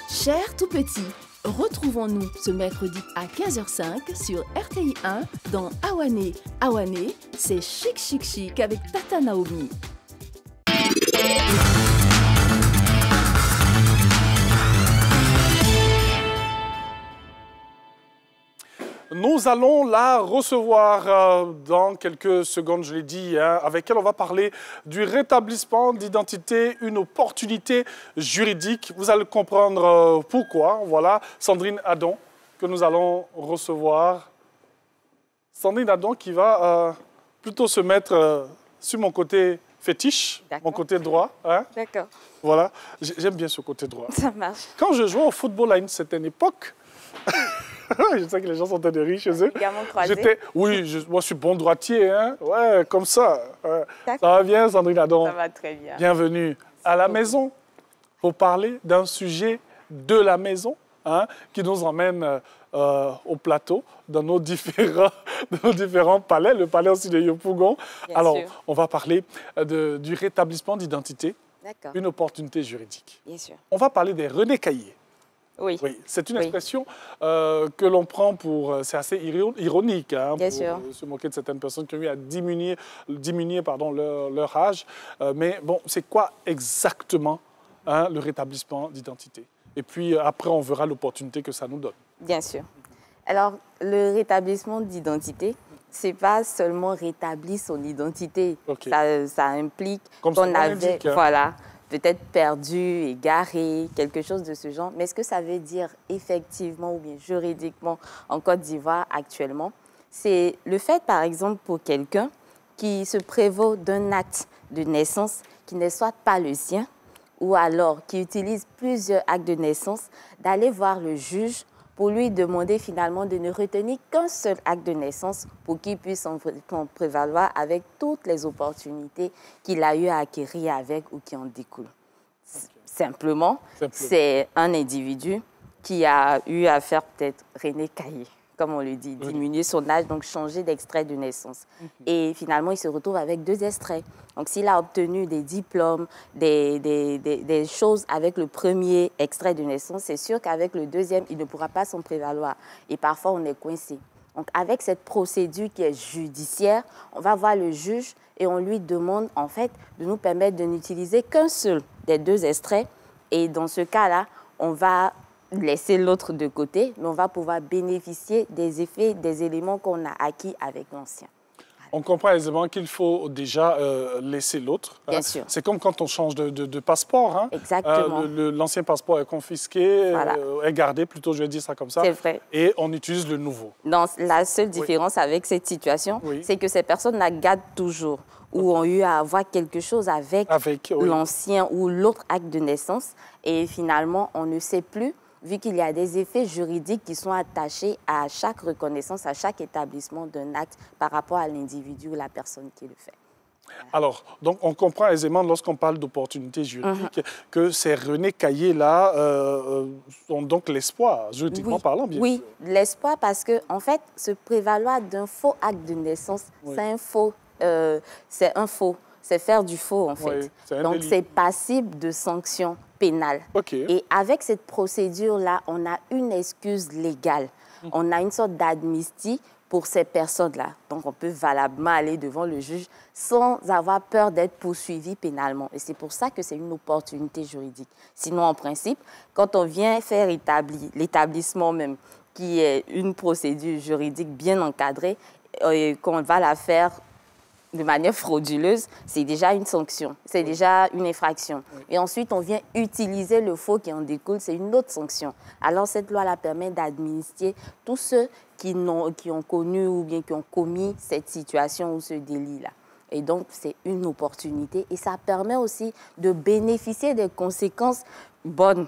Chers tout petits, retrouvons-nous ce mercredi à 15h05 sur RTI 1 dans Awané. Awané, c'est chic avec Tata Naomi. Nous allons la recevoir dans quelques secondes, je l'ai dit, avec elle on va parler du rétablissement d'identité, une opportunité juridique. Vous allez comprendre pourquoi. Voilà, Sandrine Adon que nous allons recevoir. Sandrine Adon qui va plutôt se mettre sur mon côté fétiche, mon côté droit. Hein? D'accord. Voilà, j'aime bien ce côté droit. Ça marche. Quand je jouais au football à une certaine époque, je sais que les gens sont en train de rire chez eux. Oui, moi je suis bon droitier, hein. Ouais, comme ça. Ouais. Ça va bien, Sandrine Adon? Ça va très bien. Bienvenue à la maison pour parler d'un sujet de la maison, hein, qui nous emmène au plateau, dans nos différents palais, le palais aussi de Yopougon. Alors, on va parler du rétablissement d'identité, une opportunité juridique. Bien sûr. On va parler des René Caillé. Oui. C'est une expression que l'on prend pour... C'est assez ironique, hein, pour se moquer de certaines personnes qui ont eu à diminuer leur âge. Mais bon, c'est quoi exactement le rétablissement d'identité? Et puis après, on verra l'opportunité que ça nous donne. Bien sûr. Alors, le rétablissement d'identité, c'est pas seulement rétablir son identité. Ça implique qu'on avait, voilà, peut-être perdu, égaré, quelque chose de ce genre. Mais ce que ça veut dire effectivement ou bien juridiquement en Côte d'Ivoire actuellement, c'est le fait, par exemple, pour quelqu'un qui se prévaut d'un acte de naissance qui ne soit pas le sien, ou alors qui utilise plusieurs actes de naissance, d'aller voir le juge pour lui demander finalement de ne retenir qu'un seul acte de naissance pour qu'il puisse en prévaloir avec toutes les opportunités qu'il a eu à acquérir avec ou qui en découlent. Simplement, c'est un individu qui a eu à faire peut-être René Caillé, comme on le dit, diminuer son âge, donc changer d'extrait de naissance. Et finalement, il se retrouve avec 2 extraits. Donc, s'il a obtenu des diplômes, des choses avec le premier extrait de naissance, c'est sûr qu'avec le deuxième, il ne pourra pas s'en prévaloir. Et parfois, on est coincé. Donc, avec cette procédure qui est judiciaire, on va voir le juge et on lui demande, en fait, de nous permettre de n'utiliser qu'un seul des 2 extraits. Et dans ce cas-là, on va laisser l'autre de côté, mais on va pouvoir bénéficier des effets, des éléments qu'on a acquis avec l'ancien. On comprend aisément qu'il faut déjà laisser l'autre. Bien sûr. C'est comme quand on change de passeport. Hein. Exactement. L'ancien passeport est confisqué, est gardé, plutôt je vais dire ça comme ça. C'est vrai. Et on utilise le nouveau. Non, la seule différence avec cette situation, c'est que ces personnes la gardent toujours ou ont eu à avoir quelque chose avec l'ancien ou l'autre acte de naissance. Et finalement, on ne sait plus, vu qu'il y a des effets juridiques qui sont attachés à chaque reconnaissance, à chaque établissement d'un acte par rapport à l'individu ou la personne qui le fait. Alors, donc on comprend aisément lorsqu'on parle d'opportunités juridiques que ces René Caillé-là ont donc l'espoir, juridiquement parlant, bien sûr. Oui, l'espoir parce que, en fait, se prévaloir d'un faux acte de naissance, c'est un faux. C'est faire du faux, en fait. Donc, c'est passible de sanctions pénales. Et avec cette procédure-là, on a une excuse légale. On a une sorte d'amnistie pour ces personnes-là. Donc, on peut valablement aller devant le juge sans avoir peur d'être poursuivi pénalement. Et c'est pour ça que c'est une opportunité juridique. Sinon, en principe, quand on vient faire l'établissement même, qui est une procédure juridique bien encadrée, et qu'on va la faire de manière frauduleuse, c'est déjà une sanction, c'est déjà une infraction. Et ensuite, on vient utiliser le faux qui en découle, c'est une autre sanction. Alors, cette loi-là permet d'administrer tous ceux qui ont connu ou bien qui ont commis cette situation ou ce délit-là. Et donc, c'est une opportunité et ça permet aussi de bénéficier des conséquences bonnes,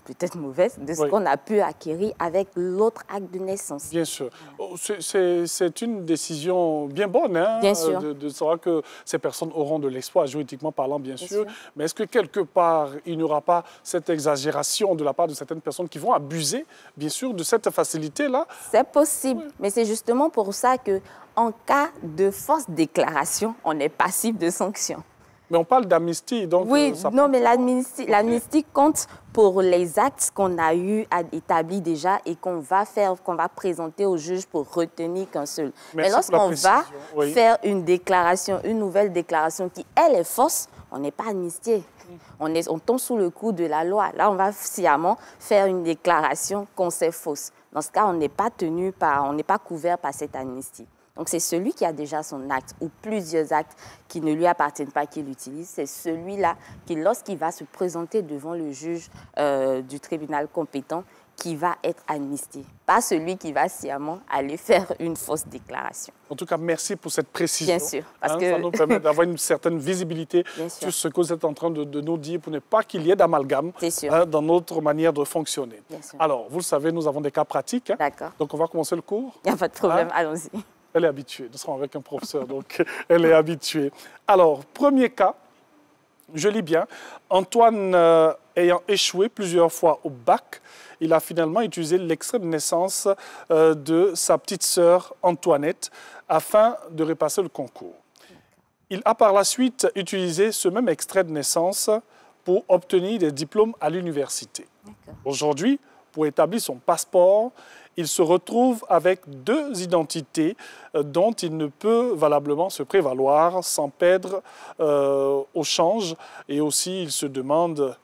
peut-être mauvaises, de ce qu'on a pu acquérir avec l'autre acte de naissance. Bien sûr. C'est une décision bien bonne, hein, bien sûr. De savoir que ces personnes auront de l'espoir, juridiquement parlant, bien sûr. Mais est-ce que quelque part, il n'y aura pas cette exagération de la part de certaines personnes qui vont abuser, bien sûr, de cette facilité-là? C'est possible, mais c'est justement pour ça que en cas de fausse déclaration, on est passible de sanctions. Mais on parle d'amnistie, donc... Oui, non, mais l'amnistie compte pour les actes qu'on a eu à établir déjà et qu'on va présenter au juge pour retenir qu'un seul. Mais lorsqu'on va faire une déclaration, une nouvelle déclaration qui, elle, est fausse, on n'est pas amnistié. On tombe sous le coup de la loi. Là, on va sciemment faire une déclaration qu'on sait fausse. Dans ce cas, on n'est pas couvert par cette amnistie. Donc, c'est celui qui a déjà son acte ou plusieurs actes qui ne lui appartiennent pas qu'il utilise. C'est celui-là qui, lorsqu'il va se présenter devant le juge du tribunal compétent, qui va être amnistié. Pas celui qui va sciemment aller faire une fausse déclaration. En tout cas, merci pour cette précision. Bien sûr. Parce que... Ça nous permet d'avoir une certaine visibilité sur ce que vous êtes en train de nous dire pour ne pas qu'il y ait d'amalgame dans notre manière de fonctionner. Alors, vous le savez, nous avons des cas pratiques. Hein. D'accord. Donc, on va commencer le cours. Il n'y a pas de problème, allons-y. Elle est habituée. Nous serons avec un professeur, donc elle est habituée. Alors, premier cas, je lis bien. Antoine ayant échoué plusieurs fois au bac, il a finalement utilisé l'extrait de naissance de sa petite sœur Antoinette afin de repasser le concours. Il a par la suite utilisé ce même extrait de naissance pour obtenir des diplômes à l'université. Aujourd'hui, pour établir son passeport, il se retrouve avec 2 identités dont il ne peut valablement se prévaloir sans perdre au change. Et aussi, il se demande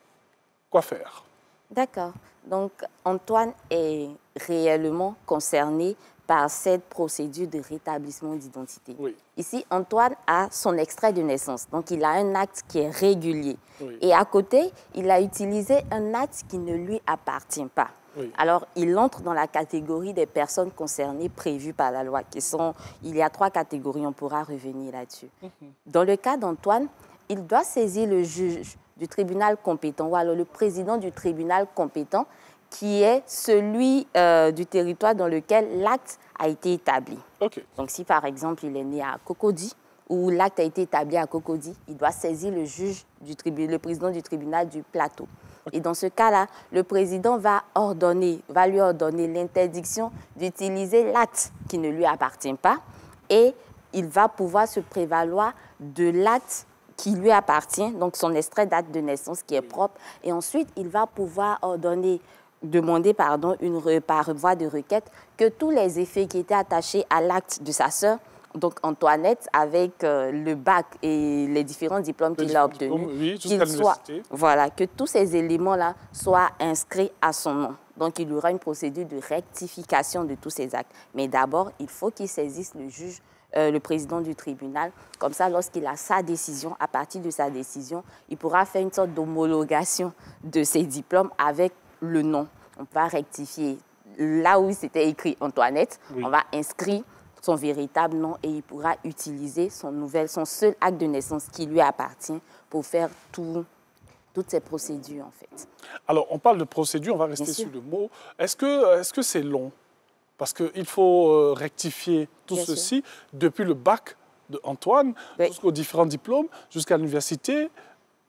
quoi faire. D'accord. Donc, Antoine est réellement concerné par cette procédure de rétablissement d'identité. Oui. Ici, Antoine a son extrait de naissance, donc il a un acte qui est régulier. Oui. Et à côté, il a utilisé un acte qui ne lui appartient pas. Oui. Alors, il entre dans la catégorie des personnes concernées prévues par la loi, qui sont, il y a 3 catégories, on pourra revenir là-dessus. Dans le cas d'Antoine, il doit saisir le juge du tribunal compétent, ou alors le président du tribunal compétent, qui est celui du territoire dans lequel l'acte a été établi. Okay. Donc, si par exemple, il est né à Cocody, ou l'acte a été établi à Cocody, il doit saisir le juge, le président du tribunal du plateau. Okay. Et dans ce cas-là, le président va lui ordonner l'interdiction d'utiliser l'acte qui ne lui appartient pas, et il va pouvoir se prévaloir de l'acte qui lui appartient, donc son extrait d'acte de naissance qui est propre, et ensuite il va pouvoir demander par voie de requête que tous les effets qui étaient attachés à l'acte de sa sœur, donc Antoinette, avec le bac et les différents diplômes qu'il a obtenus, que tous ces éléments-là soient inscrits à son nom. Donc il y aura une procédure de rectification de tous ces actes. Mais d'abord, il faut qu'il saisisse le juge, le président du tribunal. Comme ça, lorsqu'il a sa décision, à partir de sa décision, il pourra faire une sorte d'homologation de ses diplômes avec le nom. On va rectifier là où c'était écrit Antoinette, oui. On va inscrire son véritable nom et il pourra utiliser son seul acte de naissance qui lui appartient pour faire toutes ces procédures en fait. Alors on parle de procédure, on va rester sur le mot. Est-ce que c'est long? Parce qu'il faut rectifier tout Bien ceci sûr. Depuis le bac d'Antoine oui. Jusqu'aux différents diplômes, jusqu'à l'université.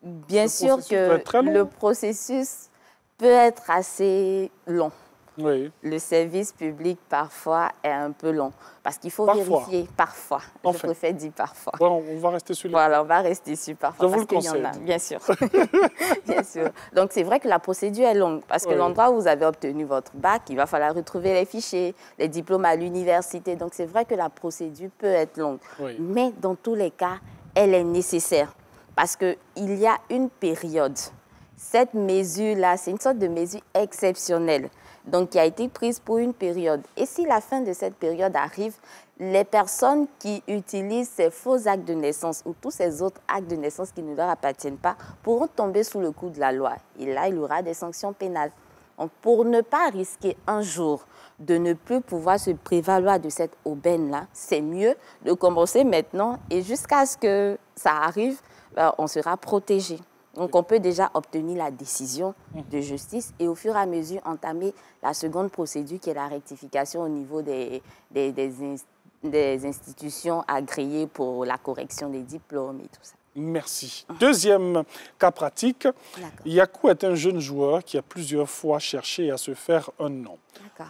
Bien sûr que le processus peut être assez long. Oui. Le service public, parfois, est un peu long. Parce qu'il faut vérifier, parfois. Enfin. Je préfère dire parfois. Bon, on va rester sur le... Voilà, on va rester sur parfois. Je vous le conseille. Y en a, bien sûr. Bien sûr. Donc, c'est vrai que la procédure est longue. Parce que l'endroit où vous avez obtenu votre bac, il va falloir retrouver les fichiers, les diplômes à l'université. Donc, c'est vrai que la procédure peut être longue. Oui. Mais, dans tous les cas, elle est nécessaire. Parce qu'il y a une période. Cette mesure-là, c'est une sorte de mesure exceptionnelle. Donc, qui a été prise pour une période. Et si la fin de cette période arrive, les personnes qui utilisent ces faux actes de naissance ou tous ces autres actes de naissance qui ne leur appartiennent pas pourront tomber sous le coup de la loi. Et là, il y aura des sanctions pénales. Donc, pour ne pas risquer un jour de ne plus pouvoir se prévaloir de cette aubaine-là, c'est mieux de commencer maintenant et jusqu'à ce que ça arrive, on sera protégé. Donc, on peut déjà obtenir la décision de justice et au fur et à mesure entamer la seconde procédure qui est la rectification au niveau des institutions agréées pour la correction des diplômes et tout ça. Merci. Deuxième cas pratique, Yakou est un jeune joueur qui a plusieurs fois cherché à se faire un nom.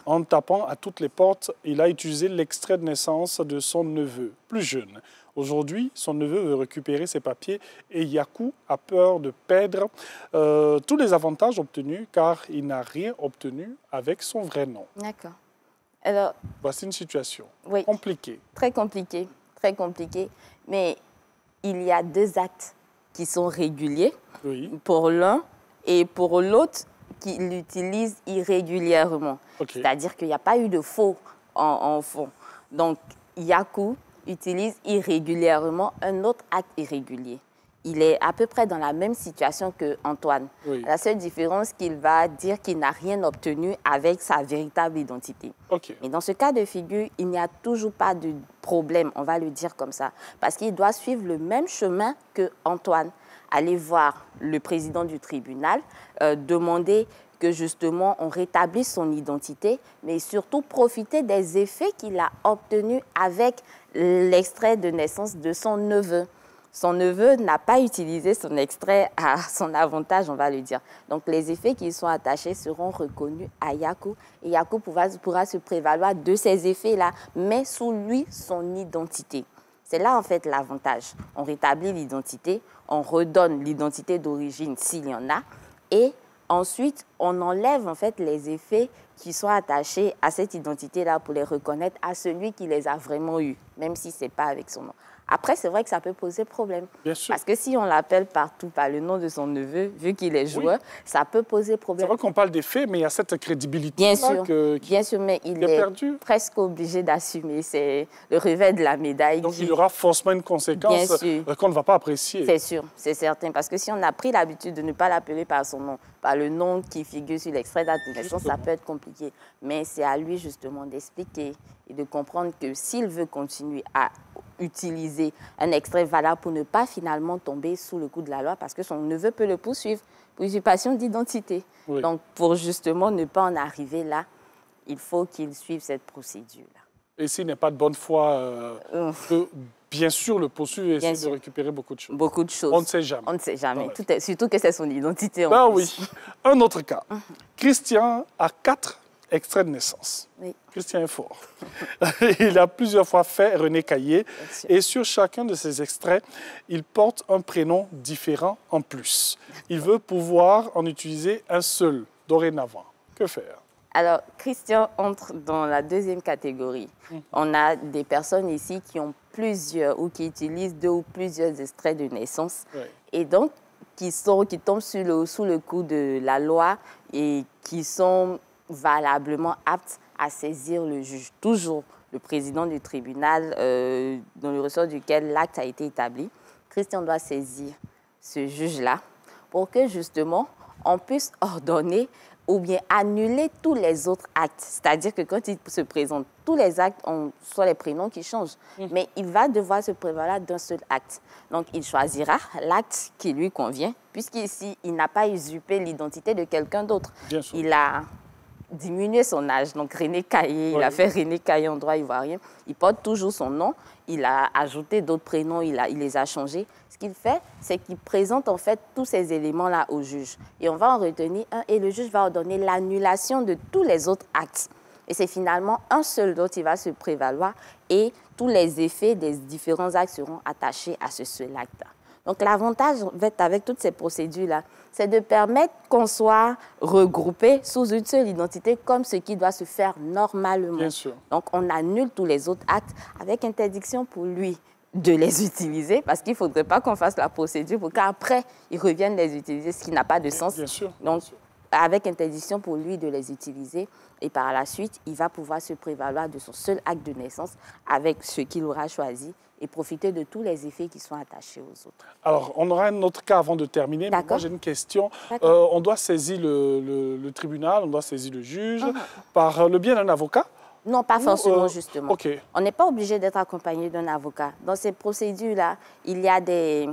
En tapant à toutes les portes, il a utilisé l'extrait de naissance de son neveu, plus jeune. Aujourd'hui, son neveu veut récupérer ses papiers et Yakou a peur de perdre tous les avantages obtenus car il n'a rien obtenu avec son vrai nom. D'accord. Alors, voici une situation compliquée. Très compliquée, très compliquée. Mais il y a 2 actes qui sont réguliers pour l'un et pour l'autre qui l'utilise irrégulièrement. C'est-à-dire qu'il n'y a pas eu de faux en fond. Donc, Yakou utilise irrégulièrement un autre acte irrégulier. Il est à peu près dans la même situation que Antoine. La seule différence, qu'il va dire qu'il n'a rien obtenu avec sa véritable identité. Mais dans ce cas de figure, il n'y a toujours pas de problème, on va le dire comme ça, parce qu'il doit suivre le même chemin que Antoine. Aller voir le président du tribunal, demander que justement on rétablisse son identité, mais surtout profiter des effets qu'il a obtenus avec l'extrait de naissance de son neveu. Son neveu n'a pas utilisé son extrait à son avantage, on va le dire. Donc, les effets qui y sont attachés seront reconnus à Yakou. Et Yakou pourra se prévaloir de ces effets-là, mais sous lui, son identité. C'est là, en fait, l'avantage. On rétablit l'identité, on redonne l'identité d'origine s'il y en a, et ensuite, on enlève, en fait, les effets qui sont attachés à cette identité-là pour les reconnaître à celui qui les a vraiment eus, même si ce n'est pas avec son nom. Après, c'est vrai que ça peut poser problème. Bien sûr. Parce que si on l'appelle partout par le nom de son neveu, vu qu'il est joueur, ça peut poser problème. C'est vrai qu'on parle des faits, mais il y a cette crédibilité bien sûr, mais il est presque obligé d'assumer. C'est le revers de la médaille. Donc il y aura forcément une conséquence qu'on ne va pas apprécier. C'est sûr, c'est certain. Parce que si on a pris l'habitude de ne pas l'appeler par son nom, par le nom qui figure sur l'extrait d'acte de naissance, ça peut être compliqué. Mais c'est à lui justement d'expliquer et de comprendre que s'il veut continuer à utiliser un extrait valable pour ne pas finalement tomber sous le coup de la loi, parce que son neveu peut le poursuivre pour usurpation d'identité. Oui. Donc, pour justement ne pas en arriver là, il faut qu'il suive cette procédure-là. Et s'il n'est pas de bonne foi, peut bien sûr le poursuivre et essayer de récupérer beaucoup de choses. Beaucoup de choses. On ne sait jamais. On ne sait jamais, surtout que c'est son identité. Ben oui. Un autre cas. Christian a 4 extraits de naissance. Oui. Christian est fort. Il a plusieurs fois fait René Caillé et sur chacun de ces extraits, il porte un prénom différent en plus. Il veut pouvoir en utiliser un seul dorénavant. Que faire? Alors, Christian entre dans la deuxième catégorie. On a des personnes ici qui ont plusieurs ou qui utilisent 2 ou plusieurs extraits de naissance et donc qui tombent sous le coup de la loi et qui sont valablement aptes à saisir le juge. Toujours le président du tribunal dans le ressort duquel l'acte a été établi. Christian doit saisir ce juge-là pour que justement on puisse ordonner ou bien annuler tous les autres actes. C'est-à-dire que quand il se présente, tous les actes ont soit les prénoms qui changent, mais il va devoir se prévaloir d'un seul acte. Donc, il choisira l'acte qui lui convient, puisqu'ici, il n'a pas usurpé l'identité de quelqu'un d'autre. Il a diminué son âge. Donc, René Caillé, il a fait René Caillé en droit ivoirien. Il porte toujours son nom. Il a ajouté d'autres prénoms, il les a changés. Ce qu'il fait, c'est qu'il présente en fait tous ces éléments-là au juge. Et on va en retenir un et le juge va ordonner l'annulation de tous les autres actes. Et c'est finalement un seul dont il va se prévaloir et tous les effets des différents actes seront attachés à ce seul acte. Donc l'avantage avec toutes ces procédures-là, c'est de permettre qu'on soit regroupé sous une seule identité comme ce qui doit se faire normalement. Bien sûr. Donc on annule tous les autres actes avec interdiction pour lui de les utiliser parce qu'il ne faudrait pas qu'on fasse la procédure pour qu'après, ils reviennent les utiliser, ce qui n'a pas de sens. Bien sûr. Donc, avec interdiction pour lui de les utiliser et par la suite, il va pouvoir se prévaloir de son seul acte de naissance avec ce qu'il aura choisi et profiter de tous les effets qui sont attachés aux autres. Alors, on aura un autre cas avant de terminer. Mais moi, j'ai une question. On doit saisir le tribunal, on doit saisir le juge par le biais d'un avocat? Non, pas forcément, justement. Okay. On n'est pas obligé d'être accompagné d'un avocat. Dans ces procédures-là, il y a des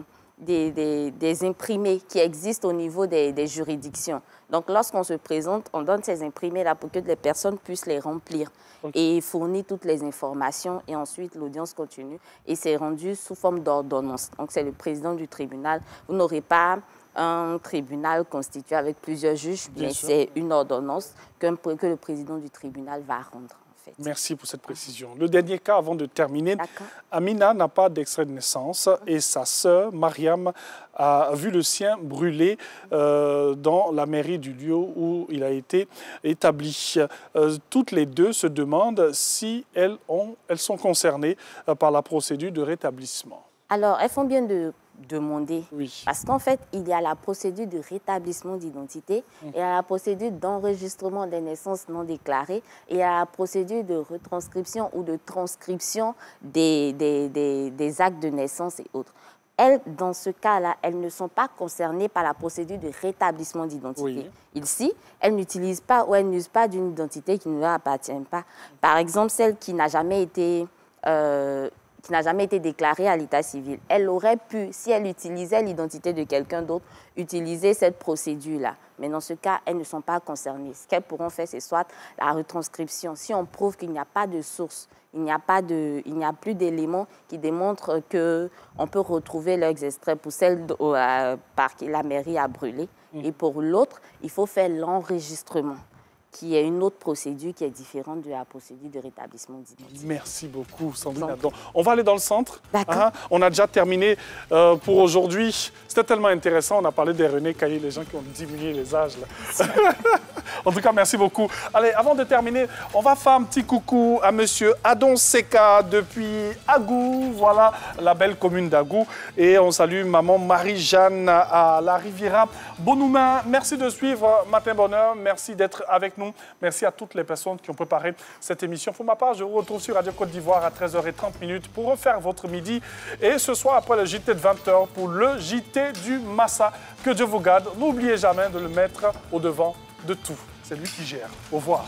imprimés qui existent au niveau des juridictions. Donc, lorsqu'on se présente, on donne ces imprimés-là pour que les personnes puissent les remplir et fournir toutes les informations. Et ensuite, l'audience continue et c'est rendu sous forme d'ordonnance. Donc, c'est le président du tribunal. Vous n'aurez pas un tribunal constitué avec plusieurs juges, mais c'est une ordonnance que le président du tribunal va rendre. Merci pour cette précision. Le dernier cas, avant de terminer, Amina n'a pas d'extrait de naissance et sa sœur, Mariam, a vu le sien brûler dans la mairie du lieu où il a été établi. Toutes les deux se demandent si elles sont concernées par la procédure de rétablissement. Alors, elles font bien de demander. Parce qu'en fait, il y a la procédure de rétablissement d'identité, il y a la procédure d'enregistrement des naissances non déclarées, et il y a la procédure de retranscription ou de transcription des actes de naissance et autres. Elles, dans ce cas-là, elles ne sont pas concernées par la procédure de rétablissement d'identité. Ici, elles n'utilisent pas ou elles n'usent pas d'une identité qui ne leur appartient pas. Par exemple, celle qui n'a jamais été déclarée à l'état civil. Elle aurait pu, si elle utilisait l'identité de quelqu'un d'autre, utiliser cette procédure-là. Mais dans ce cas, elles ne sont pas concernées. Ce qu'elles pourront faire, c'est soit la retranscription. Si on prouve qu'il n'y a pas de source, il n'y a plus d'éléments qui démontrent qu'on peut retrouver leurs extraits pour celle par qui la mairie a brûlé. Et pour l'autre, il faut faire l'enregistrement, qui est une autre procédure qui est différente de la procédure de rétablissement d'identité. Merci beaucoup, Sandrine. On va aller dans le centre. D'accord. On a déjà terminé pour aujourd'hui. C'était tellement intéressant. On a parlé des René Caillé, les gens qui ont diminué les âges. Là. En tout cas, merci beaucoup. Allez, avant de terminer, on va faire un petit coucou à monsieur Adon Seka depuis Agou. Voilà, la belle commune d'Agou. Et on salue maman Marie-Jeanne à la Riviera. Bonhoumain, merci de suivre Matin Bonheur. Merci d'être avec nous. Merci à toutes les personnes qui ont préparé cette émission. Pour ma part, je vous retrouve sur Radio Côte d'Ivoire à 13h30 pour refaire votre midi. Et ce soir, après le JT de 20h, pour le JT du Massa. Que Dieu vous garde. N'oubliez jamais de le mettre au devant de tout. C'est lui qui gère. Au revoir.